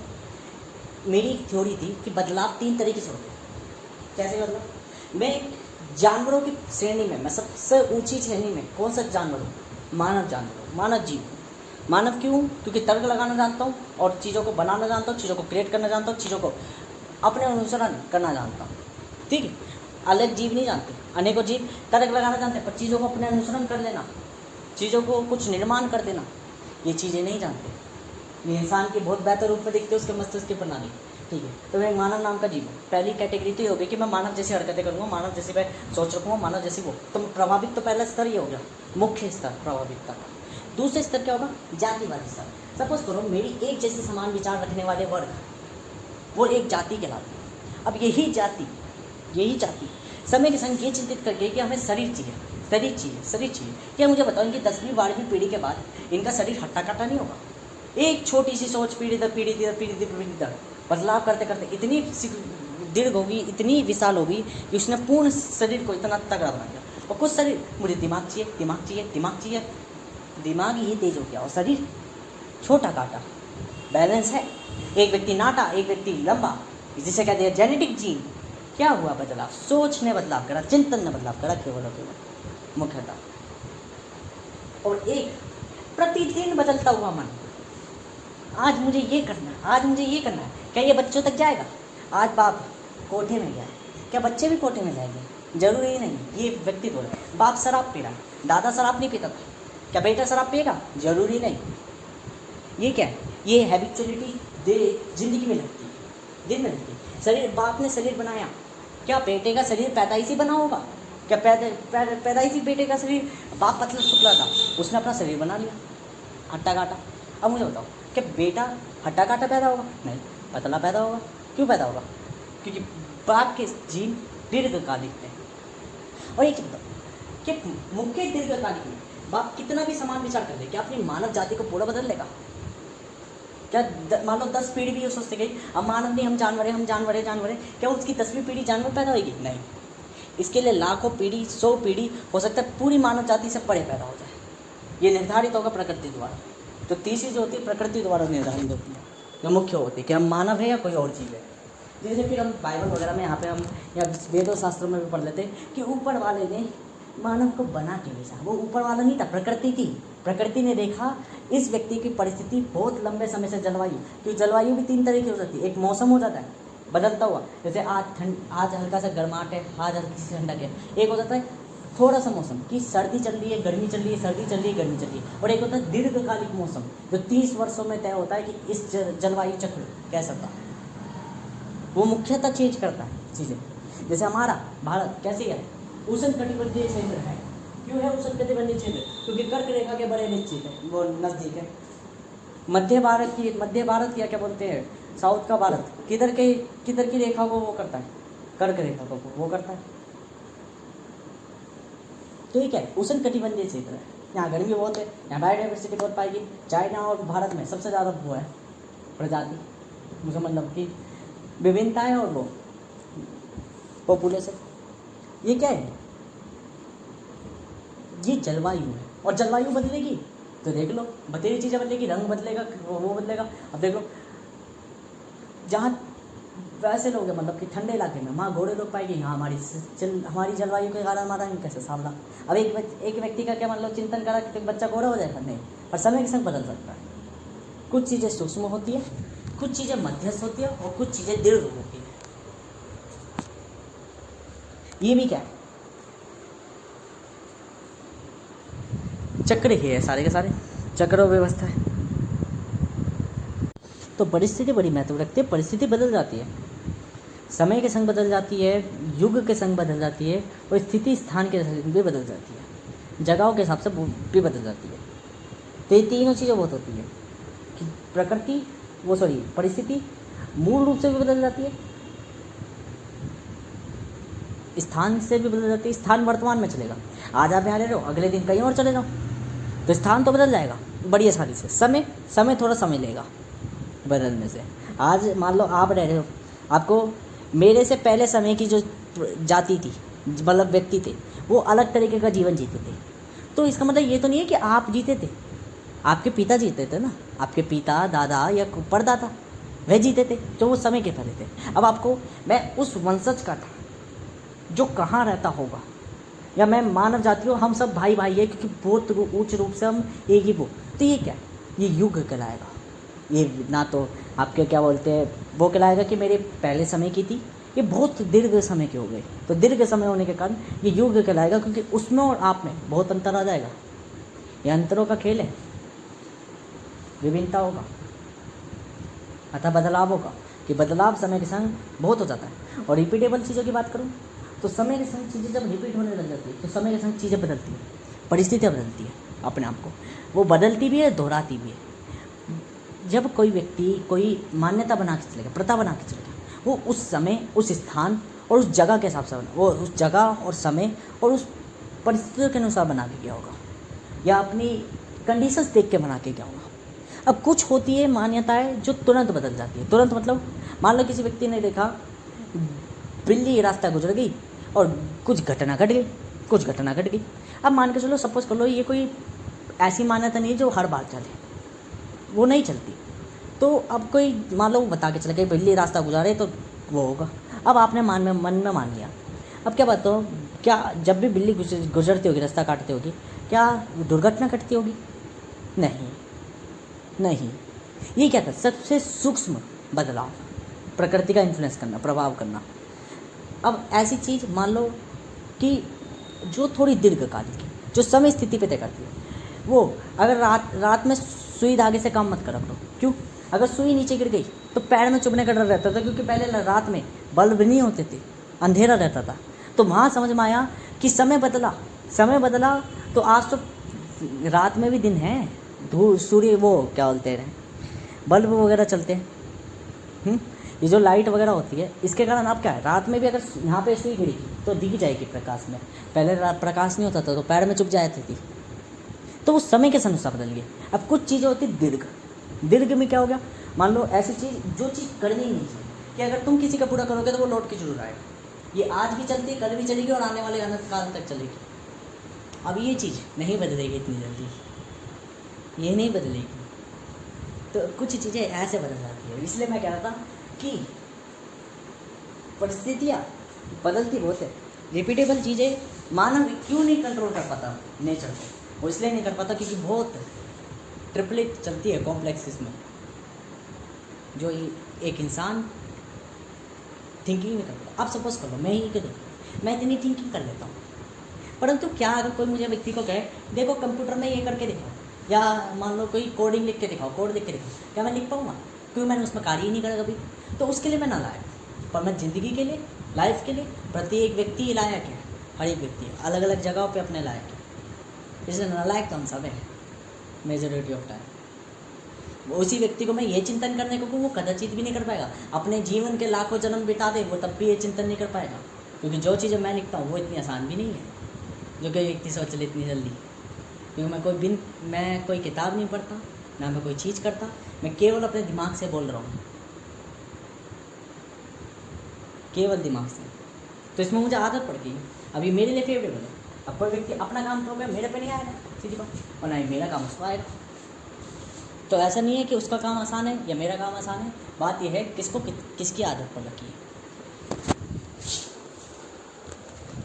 मेरी एक थ्योरी थी कि बदलाव 3 तरीके से होते हैं। कैसे मतलब? मैं एक जानवरों की श्रेणी में, मैं सबसे ऊंची श्रेणी में कौन सा जानवर हूँ? मानव जानवर हूँ, मानव जीव। मानव क्यों? क्योंकि तर्क लगाना जानता हूँ और चीज़ों को बनाना जानता हूँ, चीज़ों को क्रिएट करना जानता हूँ, चीज़ों को अपने अनुसरण करना जानता हूँ। ठीक है, अलग जीव नहीं जानते, अनेकों जीव तर्क लगाना जानते हैं, पर चीज़ों को अपने अनुसरण कर लेना, चीज़ों को कुछ निर्माण कर देना, ये चीज़ें नहीं जानते। ये इंसान की बहुत बेहतर रूप में दिखते हैं उसके मस्तिष्क की प्रणाली। ठीक है, तो मैं मानव नाम का जीव हूँ। पहली कैटेगरी तो ये होगी कि मैं मानव जैसी हरकतें करूँगा, मानव जैसी मैं सोच रखूँगा, मानव जैसी वो। तो प्रभावित तो पहला स्तर ये हो गया, मुख्य स्तर प्रभावितता का। दूसरा स्तर क्या होगा? जातिवादी स्तर। सपोज करो मेरी एक जैसे समान विचार रखने वाले वर्ग, वो एक जाति कहलाती है। अब यही जाति समय के संग ये चिंतित करके कि हमें शरीर चाहिए। क्या मुझे बताओ, इनकी 10वीं 12वीं पीढ़ी के बाद इनका शरीर हट्टा कट्टा नहीं होगा? एक छोटी सी सोच पीढ़ी दर पीढ़ी बदलाव करते करते इतनी दीर्घ होगी, इतनी विशाल होगी कि उसने पूर्ण शरीर को इतना तगड़ा बना दिया। और कुछ शरीर, मुझे दिमाग चाहिए, दिमाग ही तेज हो गया और शरीर छोटा काटा। बैलेंस है, एक व्यक्ति नाटा, एक व्यक्ति लंबा, जिसे कहते हैं जेनेटिक जीन। क्या हुआ बदलाव? सोच ने बदलाव करा, चिंतन ने बदलाव करा, केवल मुख्यतः। और एक प्रतिदिन बदलता हुआ मन, आज मुझे ये करना है, क्या ये बच्चों तक जाएगा? आज बाप कोठे में गया है, क्या बच्चे भी कोठे में जाएंगे? जरूरी ही नहीं। ये व्यक्तित्व है। बाप शराब पी रहा है, दादा शराब नहीं पीता था, क्या बेटा शराब पिएगा? जरूरी नहीं। ये क्या है? ये हैबिचुअलिटी जिंदगी में लगती है, दिन में लगती है। शरीर, बाप ने शरीर बनाया, क्या बेटे का शरीर पैदाइशी बना होगा? क्या पैदाइशी बेटे का शरीर, बाप पतला शुक्ला था, उसने अपना शरीर बना लिया हट्टा काटा। अब मुझे बताओ, क्या बेटा हट्टा काटा पैदा होगा? नहीं, पतला पैदा होगा। क्यों पैदा होगा? क्योंकि बाप के जीन दीर्घकालिक है। और एक कि मुख्य दीर्घकालिक में बाप कितना भी समान विचार कर ले, क्या अपनी मानव जाति को पूरा बदल लेगा? क्या मान लो 10 पीढ़ी भी सोचते गई अब मानव नहीं, हम जानवर हैं, हम जानवर हैं, जानवर हैं, क्या उसकी 10वीं पीढ़ी जानवर पैदा होगी? नहीं। इसके लिए लाखों पीढ़ी, 100 पीढ़ी, हो सकता है पूरी मानव जाति से परे पैदा हो जाए। ये निर्धारित होगा प्रकृति द्वारा। तो तीसरी जो होती है प्रकृति द्वारा निर्धारित होती है, जो मुख्य होती है कि हम मानव है या कोई और जीव है। जैसे फिर हम बाइबल वगैरह में यहाँ पे हम या वेदों शास्त्रों में भी पढ़ लेते हैं कि ऊपर वाले ने मानव को बना के भेजा। वो ऊपर वाला नहीं था, प्रकृति थी। प्रकृति ने देखा इस व्यक्ति की परिस्थिति बहुत लंबे समय से जलवायु, क्योंकि जलवायु भी 3 तरह की हो सकती है। एक मौसम हो जाता है बदलता हुआ, जैसे आज हल्का सा गर्माहट है, आज हल्की सी ठंडक है। एक हो जाता है थोड़ा सा मौसम कि सर्दी चल रही है, गर्मी चल रही है, सर्दी चल रही है, गर्मी चल रही है। और एक होता है दीर्घकालिक मौसम जो 30 वर्षों में तय होता है कि इस जलवायु चक्र कैसा था। वो मुख्यतः चेंज करता है चीज़ें। जैसे हमारा भारत कैसे है, उष्ण कटिबंधीय क्षेत्र है। क्यों है उष्ण कटिबंधीय क्षेत्र? क्योंकि कर्क रेखा के बड़े निश्चित है, वो नज़दीक है। मध्य भारत या क्या बोलते हैं, साउथ का भारत किधर की रेखा को वो करता है, कर्क रेखा को वो करता है। ठीक है, उष्ण कटिबंधीय क्षेत्र है, यहाँ गर्मी बहुत है, यहाँ बायोडाइवर्सिटी बहुत पाएगी। चाइना और भारत में सबसे ज़्यादा वो है प्रजाति, मुझे मतलब कि विभिन्नता है और वो पॉपुलेशन। ये क्या है? ये जलवायु है। और जलवायु बदलेगी तो देख लो बतेरी चीज़ें बदलेगी, रंग बदलेगा, वो बदलेगा। अब देख लो जहाँ वैसे लोग हैं मतलब कि ठंडे इलाके में, वहाँ घोड़े लोग पाएंगे, यहाँ हमारी जलवायु के कारण हमारा कैसे सामना। अब एक व्यक्ति का क्या मान लो चिंतन करा कि बच्चा घोड़ा हो जाएगा? नहीं, पर समय के संग बदल सकता है। कुछ चीज़ें सूक्ष्म होती है, कुछ चीज़ें मध्यस्थ होती है और कुछ चीज़ें दीर्घ होती है। ये भी क्या है, चक्र ही है, सारे के सारे चक्र व्यवस्था है। तो परिस्थिति बड़ी महत्व रखती है। परिस्थिति बदल जाती है, समय के संग बदल जाती है, युग के संग बदल जाती है, और स्थिति स्थान के संग भी बदल जाती है, जगहों के हिसाब से भी बदल जाती है। तो ये तीनों चीज़ें बहुत होती है कि परिस्थिति मूल रूप से भी बदल जाती है, स्थान से भी बदल जाती है। स्थान वर्तमान में चलेगा, आज आप यहाँ रह रहे हो, अगले दिन कहीं और चले जाओ तो स्थान तो बदल जाएगा बड़ी आसानी से। समय थोड़ा समय लेगा बदलने से। आज मान लो आप रह रहे हो, आपको मेरे से पहले समय की जो जाति थी, मतलब व्यक्ति थे, वो अलग तरीके का जीवन जीते थे। तो इसका मतलब ये तो नहीं है कि आप जीते थे, आपके पिता जीते थे ना, आपके पिता, दादा या परदादा वह जीते थे जो वो समय के पहले थे। अब आपको मैं उस वंशज का था जो कहाँ रहता होगा, या मैं मानव जाति हूँ, हम सब भाई भाई है क्योंकि बहुत उच्च रूप से हम एक ही वो। तो ये क्या, ये युग कहलाएगा। ये ना तो आपके क्या बोलते हैं वो कहलाएगा कि मेरे पहले समय की थी, ये बहुत दीर्घ समय के हो गए। तो दीर्घ समय होने के कारण ये युग कहलाएगा, क्योंकि उसमें और आप में बहुत अंतर आ जाएगा। ये अंतरों का खेल है, विभिन्नता होगा, अतः बदलाव होगा कि बदलाव समय के संग बहुत हो जाता है। और रिपीटेबल चीज़ों की बात करूँ तो समय के संग चीज़ें जब रिपीट होने लग जाती है तो समय के संग चीज़ें बदलती हैं, परिस्थितियाँ बदलती है अपने आप को, वो बदलती भी है, दोहराती भी है। जब कोई व्यक्ति कोई मान्यता बना के चलेगा, प्रथा बना के चलेगा, वो उस समय, उस स्थान और उस जगह के हिसाब से वो उस जगह और समय और उस परिस्थितियों के अनुसार बना के गया होगा, या अपनी कंडीशंस देख के बना के गया होगा। अब कुछ होती है मान्यताएं जो तुरंत बदल जाती है। तुरंत मतलब मान लो किसी व्यक्ति ने देखा बिल्ली रास्ता गुजर गई और कुछ घटना घट गई। अब मान के चलो, सपोज कर लो ये कोई ऐसी मान्यता नहीं है जो हर बार चले, वो नहीं चलती। तो अब कोई मान लो बता के चले गए बिल्ली रास्ता गुजारे तो वो होगा। अब आपने मन में मान लिया। अब क्या बात हो, क्या जब भी बिल्ली गुजरती होगी, रास्ता काटती होगी, क्या दुर्घटना घटती होगी? नहीं। ये क्या था? सबसे सूक्ष्म बदलाव, प्रकृति का इन्फ्लुएंस करना, प्रभाव करना। अब ऐसी चीज़ मान लो कि जो थोड़ी दीर्घकालिक है, जो समय स्थिति पे तय करती है, वो अगर रात में सुई धागे से काम मत करा करो। क्यों? अगर सुई नीचे गिर गई तो पैर में चुभने का डर रहता था, क्योंकि पहले रात में बल्ब नहीं होते थे, अंधेरा रहता था। तो वहाँ समझ में आया कि समय बदला तो आज तो रात में भी दिन है, सूर्य वो क्या बोलते हैं, बल्ब वगैरह चलते हैं। ये जो लाइट वगैरह होती है इसके कारण अब क्या है, रात में भी अगर यहाँ पे सुई गिरी तो दिख जाएगी प्रकाश में। पहले प्रकाश नहीं होता था तो पैर में चुभ जाती थी। तो वो समय के अनुसार बदल गए। अब कुछ चीज़ें होती दीर्घ, दीर्घ में क्या हो गया, मान लो ऐसी चीज़ जो चीज़ करनी ही नहीं चाहिए कि अगर तुम किसी का पूरा करोगे तो वो लौट के जरूर आएगा। ये आज भी चलती है, कल भी चलेगी और आने वाले अनंत काल तक चलेगी। अब ये चीज़ नहीं बदलेगी इतनी जल्दी, ये नहीं बदलेगी। तो कुछ चीज़ें ऐसे बदल जाती है। इसलिए मैं कह रहा था कि परिस्थितियाँ बदलती बहुत है। रिपीटेबल चीज़ें मानव क्यों नहीं कंट्रोल कर पाता नेचर को, वो इसलिए नहीं कर पाता क्योंकि बहुत ट्रिपलेट चलती है कॉम्प्लेक्स इसमें, जो एक इंसान थिंकिंग नहीं कर पाता। आप सपोज कर लो मैं ही कह दूँ मैं इतनी थिंकिंग कर लेता हूँ, परंतु क्या अगर कोई मुझे व्यक्ति को कहे देखो कंप्यूटर में ये करके दिखाओ, या मान लो कोई कोडिंग लिख के दिखाओ, कोड लिख के दिखाओ, क्या मैं लिख पाऊँगा? क्योंकि मैंने उसमें कार्य ही नहीं करा कभी। तो उसके लिए मैं नालायक, पर मैं ज़िंदगी के लिए, लाइफ के लिए प्रत्येक व्यक्ति लायक है। हर एक व्यक्ति अलग अलग जगहों पे अपने लायक है, इसलिए नालायक तो हम सब है मेजॉरिटी ऑफ टाइम। उसी व्यक्ति को मैं ये चिंतन करने को कहूँ वो कदाचित भी नहीं कर पाएगा। अपने जीवन के लाखों जन्म बिता दे वो तब भी ये चिंतन नहीं कर पाएगा, क्योंकि जो चीज़ें मैं लिखता हूँ वो इतनी आसान भी नहीं है जो कोई व्यक्ति सोच ले इतनी जल्दी। क्योंकि मैं कोई किताब नहीं पढ़ता, ना मैं कोई चीज़ करता, मैं केवल अपने दिमाग से बोल रहा हूँ, केवल दिमाग से। तो इसमें मुझे आदत पड़ गई, अभी मेरे लिए फेवरेबल है। अब कोई व्यक्ति अपना काम तो मेरे पे नहीं आएगा सीधी बात, और ना ही मेरा काम उसको आएगा। तो ऐसा नहीं है कि उसका काम आसान है या मेरा काम आसान है, बात यह है किसकी आदत पड़ रखी है।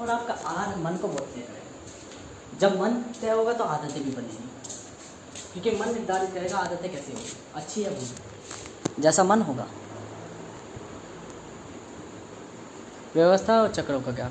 और आपका मन को बहुत तय करेगा। जब मन तय होगा तो आदतें भी बनेंगी, क्योंकि मन निर्धारित करेगा आदतें कैसे होगी, अच्छी या बुरी। जैसा मन होगा। व्यवस्था और चक्रों का क्या